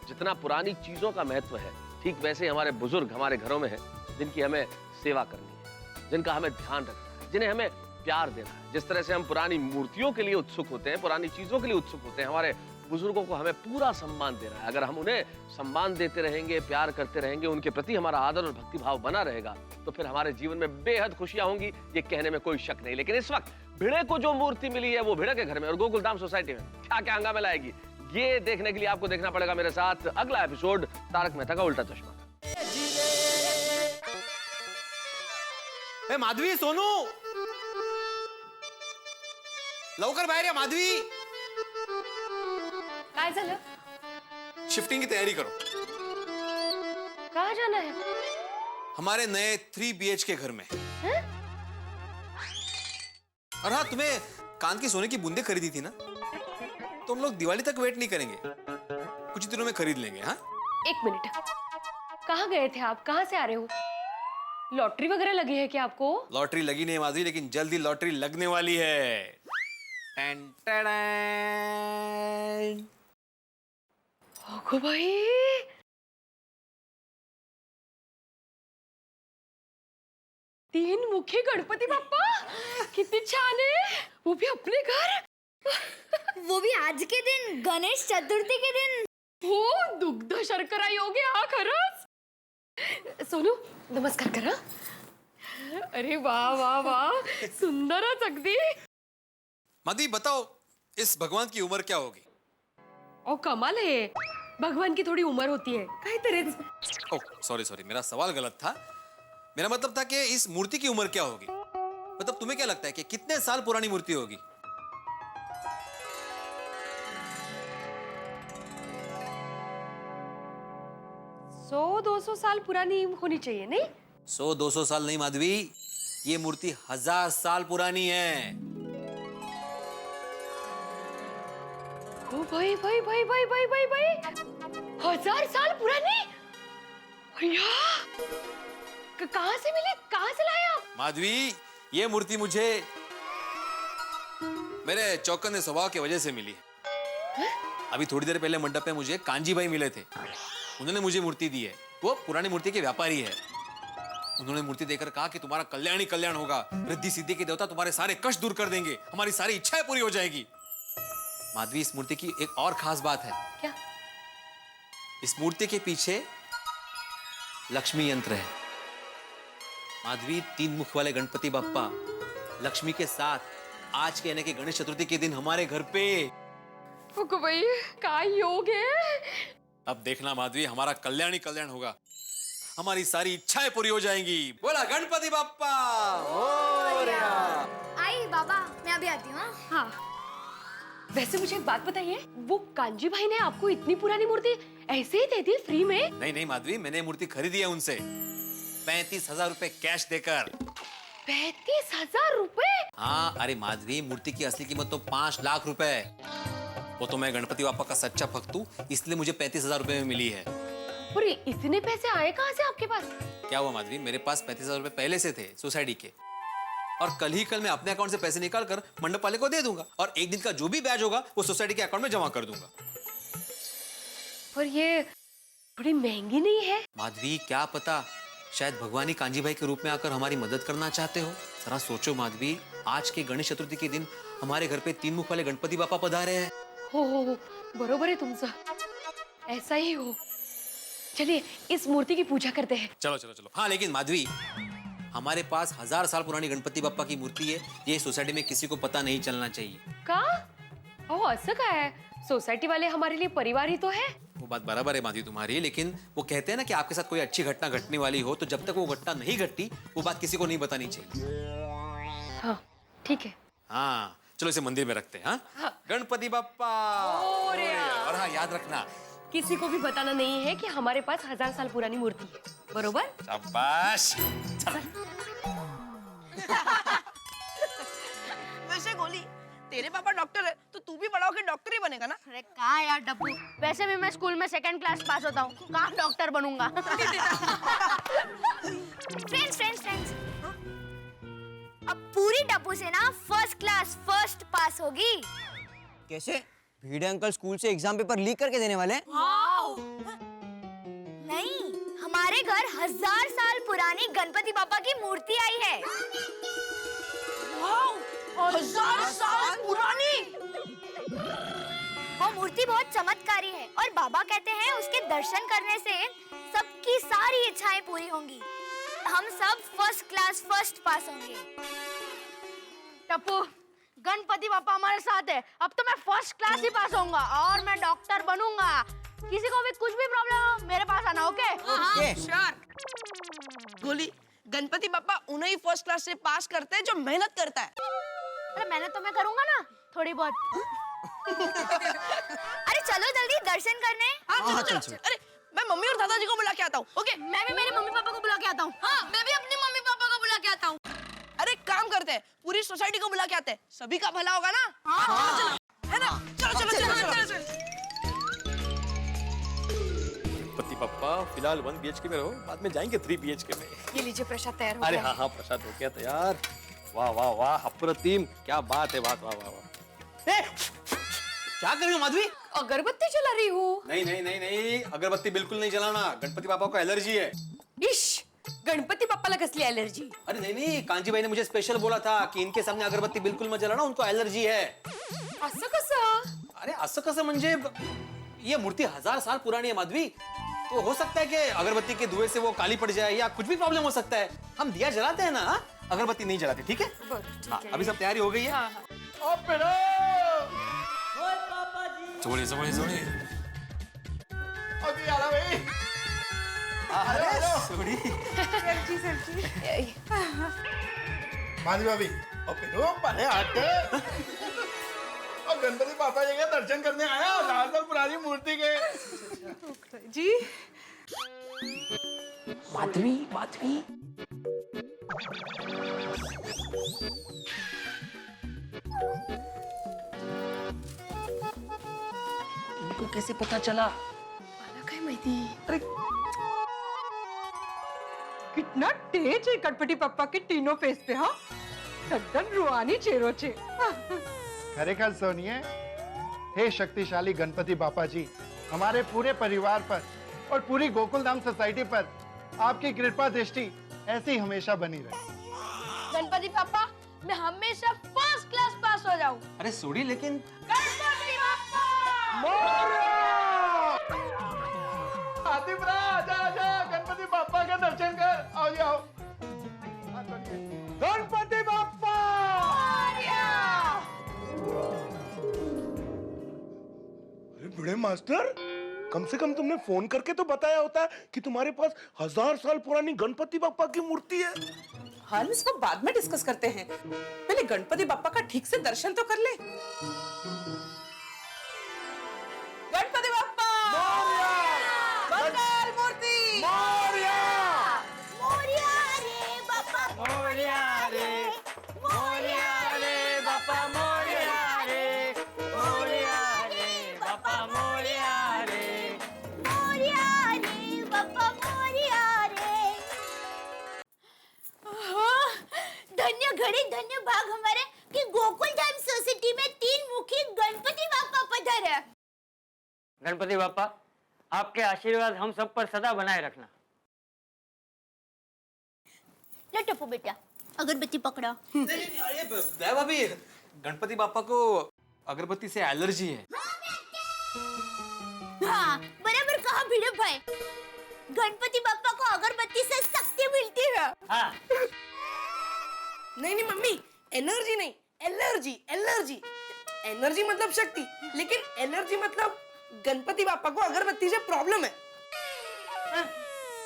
जितना पुरानी चीजों का महत्व है, ठीक वैसे हमारे बुजुर्ग हमारे घरों में है, जिनकी हमें सेवा करनी है, जिनका हमें ध्यान रखना है, जिन्हें हमें प्यार देना है। जिस तरह से हम पुरानी मूर्तियों के लिए उत्सुक होते हैं, पुरानी चीजों के लिए उत्सुक होते हैं, हमारे बुजुर्गों को हमें पूरा सम्मान देना है। अगर हम उन्हें सम्मान देते रहेंगे, प्यार करते रहेंगे, उनके प्रति हमारा आदर और भक्ति भाव बना रहेगा, तो फिर हमारे जीवन में बेहद खुशियां होंगी, ये कहने में कोई शक नहीं। लेकिन इस वक्त भिड़े को जो मूर्ति मिली है वो भिड़े के घर में और गोकुलधाम सोसाइटी में क्या क्या हंगामे लाएगी, ये देखने के लिए आपको देखना पड़ेगा मेरे साथ अगला एपिसोड तारक मेहता का उल्टा चश्मा। माधवी, सोनू लवकर बाहेर या। माधवी काय झालं? शिफ्टिंग की तैयारी करो। कहाँ जाना है? हमारे नए 3 BHK घर में। और हाँ, तुम्हें कान की सोने की बूंदे खरीदी थी ना, तो हम लोग दिवाली तक वेट नहीं करेंगे, कुछ दिनों में खरीद लेंगे। हाँ 1 मिनट, कहाँ गए थे आप? कहाँ से आ रहे हो? लॉटरी वगैरह लगी है क्या आपको? लॉटरी लगी नहीं माधवी, लेकिन जल्दी लॉटरी लगने वाली है। टन टडन। ओगो भाई, तीन मुखी गणपती बाप्पा, किती छान आहे, वो भी अपने घर। वो भी आज के दिन, गणेश चतुर्थी के दिन। हो, दुग्ध शर्करा योग आहे हा खरंच। सोनू नमस्कार करा। अरे वाह वाह वाह, सुंदरच अगदी। माधवी बताओ, इस भगवान की उम्र क्या होगी? ओ कमाल है, भगवान की थोड़ी उम्र होती है काहीतरीच। ओह सॉरी सॉरी, मेरा सवाल गलत था। मेरा मतलब था कि इस मूर्ति की उम्र क्या होगी। मतलब तुम्हें क्या लगता है कि कितने साल पुरानी मूर्ति होगी? सौ 200 साल पुरानी होनी चाहिए नहीं? 100-200 साल नहीं माधवी, ये मूर्ति 1000 साल पुरानी है। ओ भाई भाई भाई भाई भाई भाई भाई, 1000 साल पुरानी? भैया कहाँ से मिली, कहाँ से लाए आप? माधवी, ये मूर्ति मुझे मेरे चौकन्ने स्वभाव की वजह से मिली है। अभी थोड़ी देर पहले मंडप में मुझे कांजी भाई मिले थे, उन्होंने मुझे मूर्ति दी है। वो पुरानी मूर्ति के व्यापारी है। उन्होंने मूर्ति देकर कहा कि तुम्हारा कल्याण ही कल्याण होगा, रिद्धि सिद्धि के देवता तुम्हारे सारे कष्ट दूर कर देंगे, हमारी सारी इच्छाएं पूरी हो जाएगी। माधवी, इस मूर्ति की एक और खास बात है। क्या? इस मूर्ति के पीछे लक्ष्मी यंत्र है। माधवी, 3 मुख वाले गणपति बप्पा लक्ष्मी के साथ आज के यानी कि गणेश चतुर्थी के दिन हमारे घर पे। ओगो भाई, क्या योग है। अब देखना माधवी, हमारा कल्याण ही कल्याण होगा, हमारी सारी इच्छाएं पूरी हो जाएंगी। बोला गणपति बप्पा मोरया। आई बाबा, मैं अभी आती हूँ। हाँ, वैसे मुझे एक बात बताइए, वो कांजी भाई ने आपको इतनी पुरानी मूर्ति ऐसे ही दे दी फ्री में? नहीं नहीं माधवी, मैंने मूर्ति खरीदी है उनसे 35,000 रुपए कैश देकर। 35,000 रुपए? हाँ, अरे माधवी, मूर्ति की असली कीमत तो 5 लाख रुपए है। वो तो मैं गणपति बापा का सच्चा भक्त हूँ, इसलिए मुझे 35,000 रुपए में मिली है। और इतने पैसे आए कहाँ से आपके पास? क्या हुआ माधवी, मेरे पास 35,000 रुपए पहले से थे सोसाइटी के, और कल ही कल मैं अपने अकाउंट से पैसे निकाल कर मंडप वाले को दे दूंगा, और एक दिन का जो भी ब्याज होगा वो सोसाइटी के अकाउंट में जमा कर दूंगा। पर ये थोड़ी महंगी नहीं है? माधवी, क्या पता, शायद भगवान ही कांजी भाई के रूप में आकर हमारी मदद करना चाहते हो। जरा सोचो माधवी, आज के गणेश चतुर्थी के दिन हमारे घर पे 3 मुख वाले गणपति बापा पधारे हैं। हो, बरोबर है तुमचं, ऐसा ही हो। चलिए इस मूर्ति की पूजा करते हैं। चलो चलो चलो। हाँ, लेकिन माधवी, हमारे पास 1000 साल पुरानी गणपति बापा की मूर्ति है, ये सोसाइटी में किसी को पता नहीं चलना चाहिए। का? ओह, असं काय है? सोसाइटी वाले हमारे लिए परिवार ही तो है। वो बात बराबर है माधवी तुम्हारी, लेकिन वो कहते हैं ना कि आपके साथ कोई अच्छी घटना घटने वाली हो तो जब तक वो घटना नहीं घटती वो बात किसी को नहीं बतानी चाहिए। हाँ ठीक है। हाँ चलो, इसे मंदिर में रखते हैं। हाँ? गणपति बाप्पा मोरया। और हाँ, याद रखना, किसी को भी बताना नहीं है कि हमारे पास 1000 साल पुरानी मूर्ति है, बरोबर? शाबाश। वैसे गोली, तेरे पापा डॉक्टर है तो तू भी बड़ा होकर डॉक्टर ही बनेगा ना? अरे कहाँ यार डब्बू, वैसे भी मैं स्कूल में 2nd क्लास पास होता हूँ, कहाँ डॉक्टर बनूंगा। फ्रेंड्स, अब पूरी डब्बू से ना 1st क्लास फर्स्ट पास होगी। कैसे? भिड़े अंकल स्कूल से एग्जाम पेपर लीक करके देने वाले हैं? नहीं, हमारे घर 1000 साल पुरानी गणपति बापा की मूर्ति आई है। 1000 साल पुरानी? वो मूर्ति बहुत चमत्कारी है और बाबा कहते हैं उसके दर्शन करने से सबकी सारी इच्छाएं पूरी होंगी। हम सब 1st क्लास फर्स्ट पास होंगे। टप्पू, गणपति बापा हमारे साथ है, अब तो मैं 1st क्लास ही पास होऊंगा और मैं डॉक्टर बनूंगा। किसी को भी कुछ भी प्रॉब्लम हो मेरे पास आना, ओके? हाँ, श्योर। गोली, गणपति बापा उन्हें ही 1st क्लास से पास करते हैं जो मेहनत करता है। अरे मेहनत तो मैं करूंगा ना, थोड़ी बहुत। अरे चलो जल्दी दर्शन करने। हाँ, चलो। अरे मैं मम्मी और दादाजी को बुला के आता हूँ, ओके? मैं भी मेरे मम्मी पापा को बुला के आता हूँ। हाँ, मैं भी अपनी मम्मी पापा को बुला के आता हूँ। अरे काम करते हैं, पूरी सोसाइटी को बुला के आते हैं, सभी का भला होगा ना? हाँ, चलो, है ना? चलो। गणपति बप्पा फिलहाल 1 BHK में रहो, बाद में जाएंगे 3 BHK में। ये लीजिए प्रसाद तैयार हो अरे गया। हाँ, प्रसाद हो गया तैयार। वाह वाह वाह, अप्रतिम, क्या बात है, वाह वाह वाह। क्या कर रही हो माधवी? अगरबत्ती जला रही हूँ। नहीं नहीं नहीं नहीं, अगरबत्ती बिल्कुल नहीं जलाना, गणपति पापा को एलर्जी है। इश, गणपती बाप्पाला कसली एलर्जी? अरे नहीं नहीं, कांजी भाई ने मुझे स्पेशल बोला था कि इनके सामने अगरबत्ती बिल्कुल मत जलाना, उनको एलर्जी है। असं कसं? अरे असं कसं म्हणजे ये मूर्ति 1000 साल पुरानी है माधवी, तो हो सकता है कि अगरबत्ती के धुएं से वो काली पड़ जाए या कुछ भी प्रॉब्लम हो सकता है। हम दिया जलाते हैं ना, हाँ? अगरबत्ती नहीं जलाते, ठीक है? हाँ, अभी सब तैयारी हो गई है। सोड़े सोड़े सोड़े अभी आ रहा भाई। अरे सोड़ी माधवी भाभी पहले आते और गणपति पापा जी के दर्शन करने आया 1000 साल पुरानी मूर्ति के। जी माधवी माधवी इनको कैसे पता चला? मला काय माहिती? अरे कितना तेज है गणपति पप्पा के तीनों फेस पे, हाँ एकदम रूहानी चेहरों से। खरेखर सोनिए, हे शक्तिशाली गणपति बापा जी, हमारे पूरे परिवार पर और पूरी गोकुलधाम सोसाइटी पर आपकी कृपा दृष्टि ऐसी हमेशा बनी रहे। गणपति पापा, मैं हमेशा फर्स्ट क्लास पास हो जाऊं। अरे सोड़ी, लेकिन गणपति बाप्पा! आतिफ रहा, आजा आजा, गणपति बापा का दर्शन कर, आओ जी आओ। गणपति बापा! अरे बड़े मास्टर, कम से कम तुमने फोन करके तो बताया होता कि तुम्हारे पास 1000 साल पुरानी गणपति बापा की मूर्ति है। हम इसको बाद में डिस्कस करते हैं, पहले गणपति बाप्पा का ठीक से दर्शन तो कर ले। गणपति बाप्पा मंगल मूर्ति मोरया रे बापा, मोरया रे, मोरया रे बापा, मोरया रे, मोरया रे बापा, मोरया रे, मोरया रे बापा, मोरया रे। धन्य घड़ी धन्य भाग हमारे कि गोकुलधाम सोसाइटी में 3 मुखी गणपति बापा पधारे। गणपति बापा, आपके आशीर्वाद हम सब पर सदा बनाए रखना। ले टप्पू बेटा, अगरबत्ती पकड़ा। अरे दया भाभी, गणपति बापा को अगरबत्ती से एलर्जी है। हाँ, बराबर कहा भिड़े भाई, गणपति बापा को अगरबत्ती से शक्ति मिलती है। हाँ। नहीं नहीं मम्मी, एनर्जी नहीं, एलर्जी। एलर्जी एनर्जी मतलब शक्ति, लेकिन एलर्जी मतलब गणपति बापा को अगरबत्ती से प्रॉब्लम है।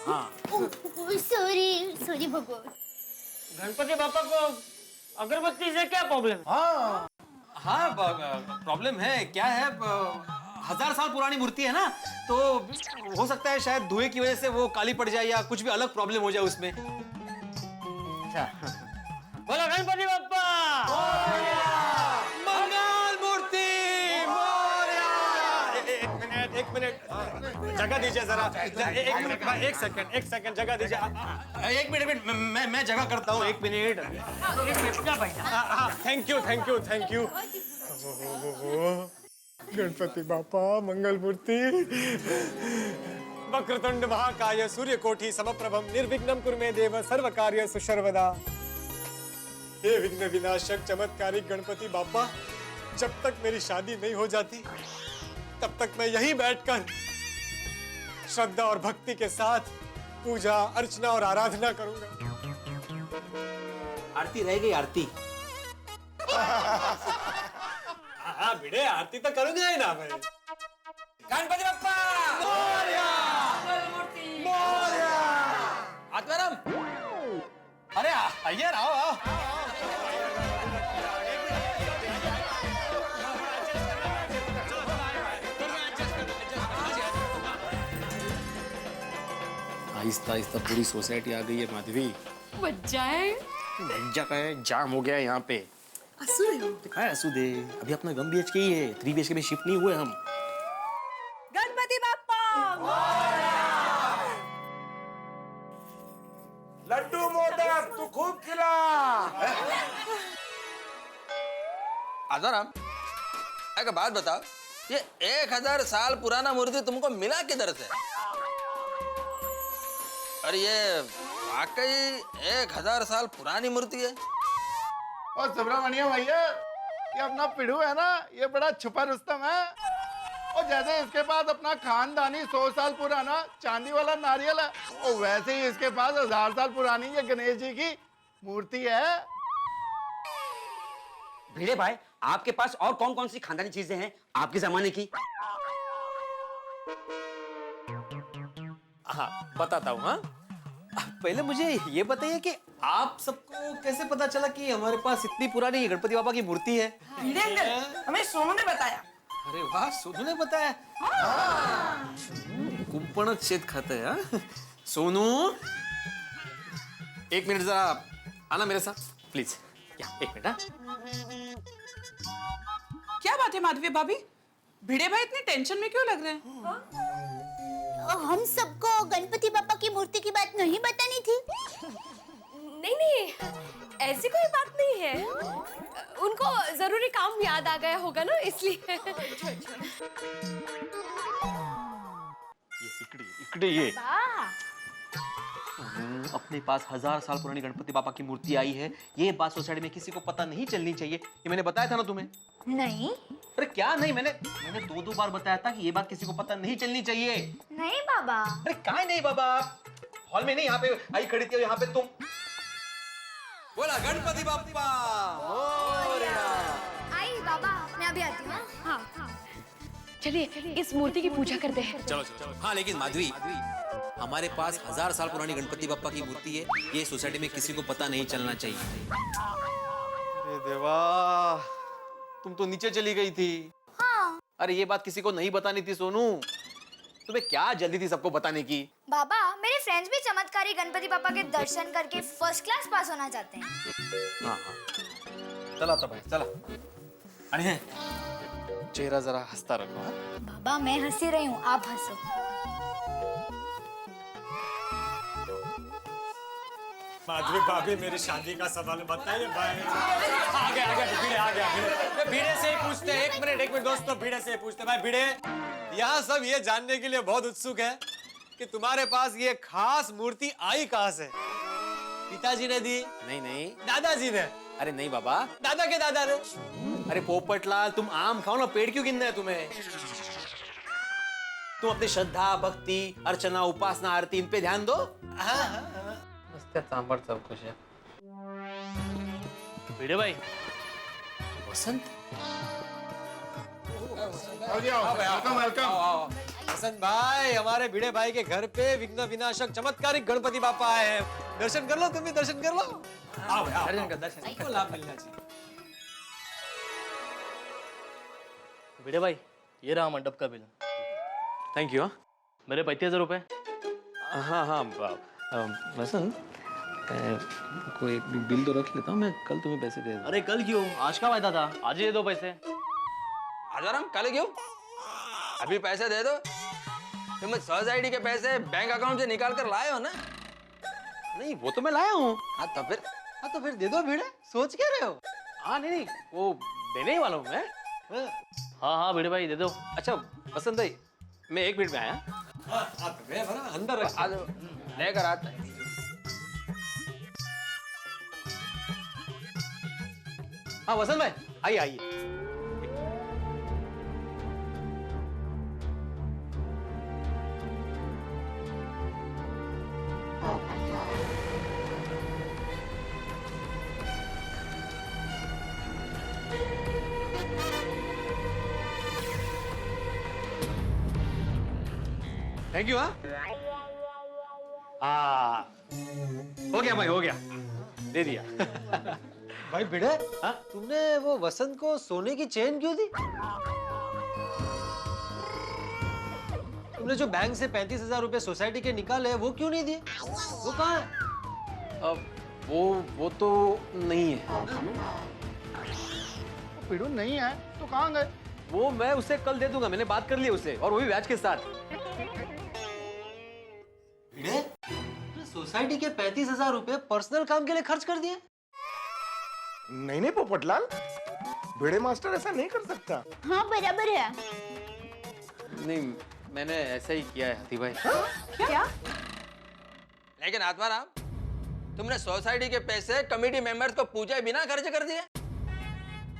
हाँ। सॉरी सॉरी भगवान। गणपति बापा को अगरबत्ती से क्या प्रॉब्लम है? हाँ हाँ, प्रॉब्लम है, क्या है, 1000 साल पुरानी मूर्ति है ना, तो हो सकता है शायद धुएं की वजह से वो काली पड़ जाए या कुछ भी अलग प्रॉब्लम हो जाए उसमें। अच्छा, बोलो गणपति बाप्पा! मंगल मूर्ति एक मिनट जगह दीजिए जरा। एक सेकंड जगह दीजिए। एक मिनट, मैं जगह करता हूँ, 1 मिनट। Thank you. गणपति बापा, मंगल मूर्ति। वक्रतुंड महाकाय सूर्यकोटि समप्रभम निर्विघ्नं कुरु मे देव सर्व कार्येषु सर्वदा। हे विघ्न विनाशक चमत्कारी गणपति बापा, जब तक मेरी शादी नहीं हो जाती तब तक मैं यहीं बैठकर श्रद्धा और भक्ति के साथ पूजा अर्चना और आराधना करूंगा। आरती रह गई, आरती। हाँ भिड़े, आरती तो करूंगा ही ना मैं। गणपति बाप्पा आत्माराम, अरे आइए, आओ। आहिस्ता आहिस्ता पूरी सोसाइटी आ गई है माधवी। मज्जा है। मज्जा का है, जाम हो गया यहाँ पे। दिखाया असुदे, अभी अपना 1 BHK ही है, 3 BHK में शिफ्ट नहीं हुए हम। गणपति बाप्पा लड्डू मोदक तू खूब खिला। आजाराम, एक बात बताओ, ये 1000 साल पुराना मूर्ति तुमको मिला किधर से? और ये वाकई 1000 साल पुरानी मूर्ति है? और सुब्रमण्यम भैया, ये अपना पिड़ू है ना, ये बड़ा छुपा रुस्तम है। और जैसे इसके पास अपना खानदानी 100 साल पुराना चांदी वाला नारियल है, और वैसे ही इसके पास 1000 साल पुरानी ये गणेश जी की मूर्ति है। भिड़े भाई, आपके पास और कौन कौन सी खानदानी चीजें हैं आपके जमाने की? हाँ बताता हूँ। हाँ पहले मुझे ये बताइए कि आप सबको कैसे पता चला कि हमारे पास इतनी पुरानी गणपति बाबा की मूर्ति है? भिड़े अंकल, हमें सोनू ने बताया। अरे वाह, सोनू ने बताया। कुंपणच शेत खाता है। हाँ? सोनू, 1 मिनट जरा आना मेरे साथ प्लीज। या 1 मिनट। हाँ क्या बात है माधवी भाभी, भिड़े भाई इतने टेंशन में क्यों लग रहे हैं? हम सबको गणपति पापा की मूर्ति की बात नहीं बतानी थी? नहीं नहीं, ऐसी कोई बात नहीं है। उनको जरूरी काम याद आ गया होगा ना, इसलिए। इकड़े ये अपने पास 1000 साल पुरानी गणपति बाबा की मूर्ति आई है, ये बात सोसाइटी में किसी को पता नहीं चलनी चाहिए। ये मैंने बताया था ना तुम्हें? नहीं। अरे क्या नहीं, मैंने 2 बार बताया था कि ये बात किसी को पता नहीं चलनी चाहिए। नहीं बाबा। अरे काय नहीं बाबा, हॉल में नहीं, यहाँ पे आई खड़ी थी, यहाँ पे तुम। बोला गणपति बाप्पा मोरया। आई बाबा, मैं अभी आती हूँ। हाँ। चलिए इस मूर्ति की पूजा करते हैं। चलो चलो। हाँ लेकिन माधवी, हमारे पास 1000 साल पुरानी गणपति बाप्पा की मूर्ति है, ये सोसाइटी में किसी को पता नहीं चलना चाहिए। अरे देवा, तुम तो नीचे चली गई थी। हाँ। अरे ये बात किसी को नहीं बतानी थी सोनू, तुम्हें क्या जल्दी थी सबको बताने की? बाबा, मेरे फ्रेंड्स भी चमत्कारी गणपति पापा के दर्शन करके फर्स्ट क्लास पास होना चाहते हैं। हाँ हाँ चला तो भाई चला। अरे चेहरा जरा हंसता रखो। हाँ? बाबा मैं हंसी रही हूँ, आप हंसो। माधवी भाभी, मेरी शादी का सवाल बताइए भाई। आ गया भीड़े से ही पूछते हैं। 1 मिनट दोस्तों, भीड़े से ही पूछते हैं। भाई भीड़े, यहाँ सब ये जानने के लिए बहुत उत्सुक है कि तुम्हारे पास ये खास मूर्ति आई कहाँ से? पिताजी ने दी? नहीं, दादाजी ने? अरे नहीं बाबा, दादा के दादा ने? अरे पोपटलाल, तुम आम खाओ ना, पेड़ क्यों गिनना है तुम्हें? तुम अपनी श्रद्धा, भक्ति, अर्चना, उपासना, आरती, इन पे ध्यान दो। सांबर सब कुछ है। भिड़े भाई, वसंत, वेलकम। हसन भाई, हमारे भिड़े भाई के घर पे विघ्न विनाशक चमत्कारिक गणपति बापा आए हैं। दर्शन कर लो, तुम भी दर्शन कर लो। आओ दर्शन को लाभ मिलना चाहिए। भिड़े भाई, ये रहा मंडप का बिल। Thank you. मेरे 35,000 रुपए। हाँ वसंत, कोई एक बिल तो रख लेता हूँ मैं, कल तुम्हें पैसे दे दूँ। अरे कल क्यों, आज का वायदा था, आज ही दे दो पैसे। आजाराम, कल क्यों? अभी पैसे दे दो। तुम सोसाइटी के पैसे बैंक अकाउंट से निकाल कर लाए हो ना? नहीं वो तो मैं लाया हूँ। हाँ तो फिर दे दो भिड़े, सोच क्या रहे हो? हाँ नहीं, वो देने ही वाला हूँ मैं। हाँ भिड़े भाई दे दो। अच्छा वसंत भाई, मैं 1 मिनट में आया। अंदर लेकर आता है। हाँ वसंत भाई, आइए। Thank you. हाँ हो गया भाई, हो गया, दे दिया। भाई भिड़े, तुमने वो वसंत को सोने की चेन क्यों दी? तुमने जो बैंक से 35,000 रुपए सोसाइटी के निकाले, वो क्यों नहीं दिए? वो कहाँ है? वो तो नहीं है। पिड़ू नहीं है तो कहाँ गए? वो मैं उसे कल दे दूंगा, मैंने बात कर ली उससे, और वो भी ब्याज के साथ। सोसाइटी के 35,000 रुपए पर्सनल काम के लिए खर्च कर दिए? नहीं पोपटलाल, भिड़े मास्टर ऐसा नहीं कर सकता। हाँ बराबर है। नहीं, मैंने ऐसा ही किया है हाथी भाई। क्या? लेकिन आत्माराम, तुमने सोसाइटी के पैसे कमेटी मेंबर्स को पूछे बिना खर्च कर दिए।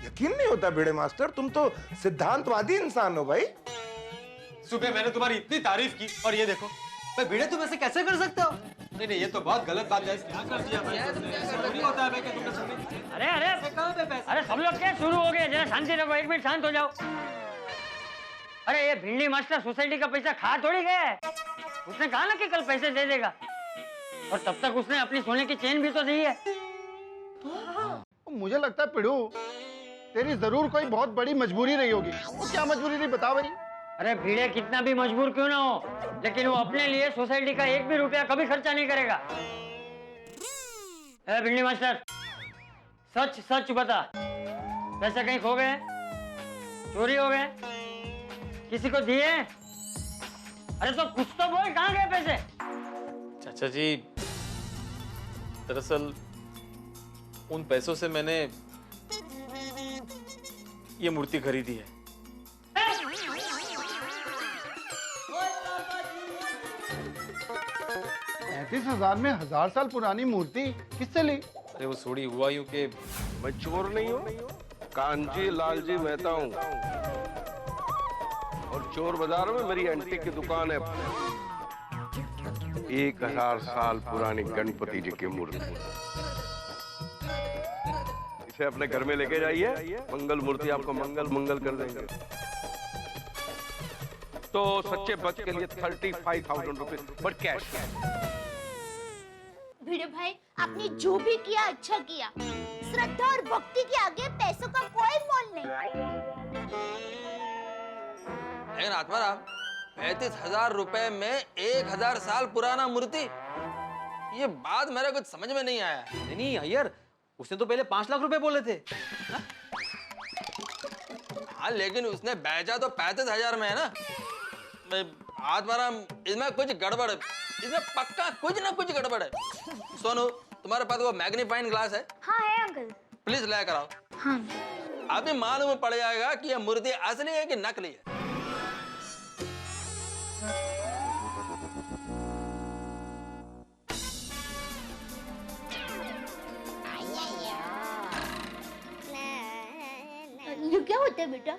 यकीन नहीं होता भिड़े मास्टर, तुम तो सिद्धांतवादी इंसान हो भाई। सुबह मैंने तुम्हारी इतनी तारीफ की और ये देखो भाई, भिड़े तुम ऐसे कैसे कर सकते हो? नहीं नहीं, ये तो बहुत गलत बात है। क्या कर दिया भाई? ऐसा थोड़ी होता है भाई कि तुमने सुनी। अरे अरे कहाँ पे पैसे? अरे सब लोग क्या शुरू हो गए? जरा शांति रखो, एक मिनट शांत हो जाओ। अरे ये भिंडी मास्टर सोसाइटी का पैसा खा थोड़ी गया है। उसने कहा ना कि कल पैसे दे देगा, और तब तक उसने अपनी सोने की चेन भी तो दी है। मुझे लगता है पिड़ू, तेरी जरूर कोई बहुत बड़ी मजबूरी रही होगी। वो क्या मजबूरी रही, बता भाई। अरे भिड़े कितना भी मजबूर क्यों ना हो, लेकिन वो अपने लिए सोसाइटी का एक भी रुपया कभी खर्चा नहीं करेगा। ए भिंडी मास्टर, सच सच बता, पैसे कहीं खो गए, चोरी हो गए, किसी को दिए? अरे तो कुछ तो बोल, कहाँ गए पैसे? चाचा जी, दरअसल उन पैसों से मैंने ये मूर्ति खरीदी है। 35,000 में 1000 साल पुरानी मूर्ति किससे ली? अरे वो थोड़ी हुआ यूं कि मैं चोर नहीं हूँ, कांजी लालजी मेहता हूँ, और चोर बाजार में मेरी एंटीक की दुकान है। 1000 साल पुरानी गणपति जी की मूर्ति, इसे अपने घर में लेके जाइए, मंगल मूर्ति आपको मंगल मंगल कर देंगे। तो सच्चे भक्त के लिए 35,000 रुपए, बट कैश। भिड़े भाई, आपने जो भी किया अच्छा किया। श्रद्धा और भक्ति के आगे पैसों का कोई मोल नहीं। लेकिन आत्माराम, 35,000 रुपए में 1000 साल पुराना मूर्ति, ये बात मेरे कुछ समझ में नहीं आया। नहीं अय्यर, उसने तो पहले 5 लाख रुपए बोले थे। हाँ, लेकिन उसने बेचा तो 35,000 में है ना। आत्माराम, इसमें कुछ गड़बड़ है, इसमें पक्का कुछ ना कुछ गड़बड़ है। सोनू, तुम्हारे पास वो मैग्नीफाइंग ग्लास है? हाँ है अंकल। प्लीज लेकर आओ। हाँ। अभी मालूम पड़ जाएगा कि ये मूर्ति असली है कि नकली है। ये क्या होता है बेटा?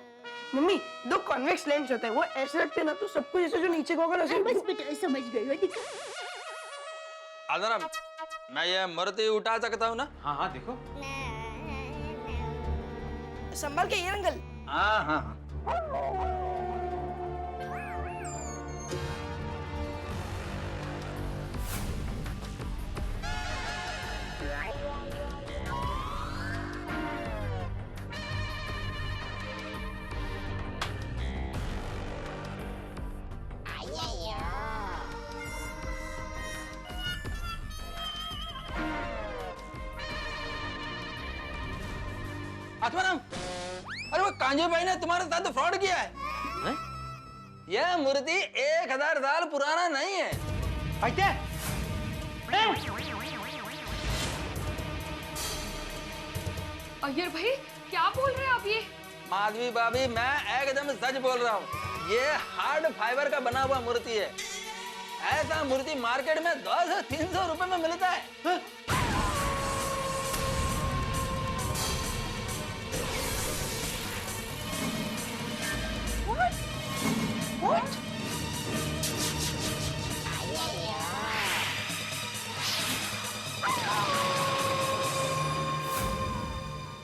मम्मी, 2 कॉन्वेक्स लेंस होते हैं, वो ऐसे रखते हैं ना तो सब कुछ ऐसे जो नीचे को होगा ना। बस बेटा समझ गई हो, दिखा। आदराम, मैं ये मूर्ति उठा सकता हूँ ना? हाँ हाँ देखो। संभल के ये अंकल। हाँ हाँ। आत्माराम, अरे वो कांजे भाई ने तुम्हारे साथ तो फ्रॉड किया है। यह मूर्ति 1000 साल पुराना नहीं है। अय्यर भाई, क्या बोल रहे हैं आप ये? माधवी भाभी, मैं एकदम सच बोल रहा हूँ। ये हार्ड फाइबर का बना हुआ मूर्ति है। ऐसा मूर्ति मार्केट में 200 से 300 रुपए में मिलता है। What?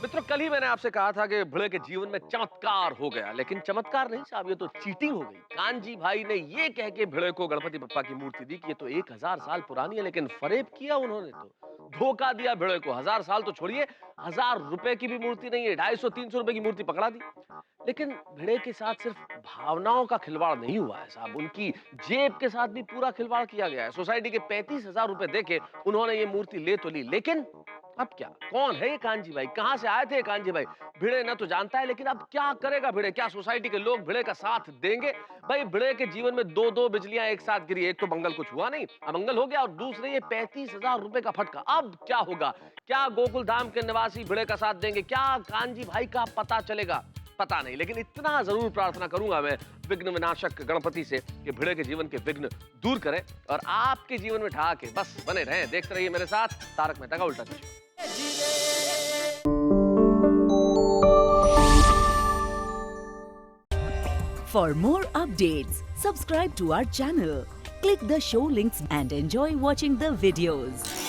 मित्रों, कल ही मैंने आपसे कहा था कि भिड़े के जीवन में चमत्कार हो गया, लेकिन चमत्कार नहीं साहब, ये तो चीटिंग हो गई। कांजी भाई ने ये कह के भिड़े को गणपति बप्पा की मूर्ति दी कि ये तो 1000 साल पुरानी है, लेकिन फरेब किया उन्होंने, तो धोखा दिया भिड़े को। 1000 साल तो छोड़िए, 1000 रुपए की भी मूर्ति नहीं है, 250-300 रुपए की मूर्ति पकड़ा दी। लेकिन भिड़े के साथ सिर्फ भावनाओं का खिलवाड़ नहीं हुआ है साहब, उनकी जेब के साथ भी पूरा खिलवाड़ किया गया है। सोसाइटी के 35,000 रुपए देके उन्होंने ये मूर्ति ले तो ली, लेकिन अब क्या, कौन है ये कांजी भाई, कहां से आए थे कांजी भाई? भिड़े ना तो जानता है, लेकिन अब क्या करेगा भिड़े? क्या सोसाइटी के लोग भिड़े का साथ देंगे? भाई भिड़े के जीवन में दो बिजलियां एक साथ गिरी, एक तो मंगल कुछ हुआ नहीं, अमंगल हो गया, और दूसरे ये 35,000 रुपए का फटका। अब क्या होगा? क्या गोकुल धाम के निवासी भिड़े का साथ देंगे? क्या कांजी भाई का पता चलेगा? पता नहीं, लेकिन इतना जरूर प्रार्थना करूंगा मैं विघ्न विनाशक गणपति से कि भिड़े के जीवन के विघ्न दूर करे और आपके जीवन में ठहाके बस बने रहें। देखते रहिए मेरे साथ तारक मेहता का उल्टा चश्मा। For more updates, subscribe to our channel, click the show links and enjoy watching the videos.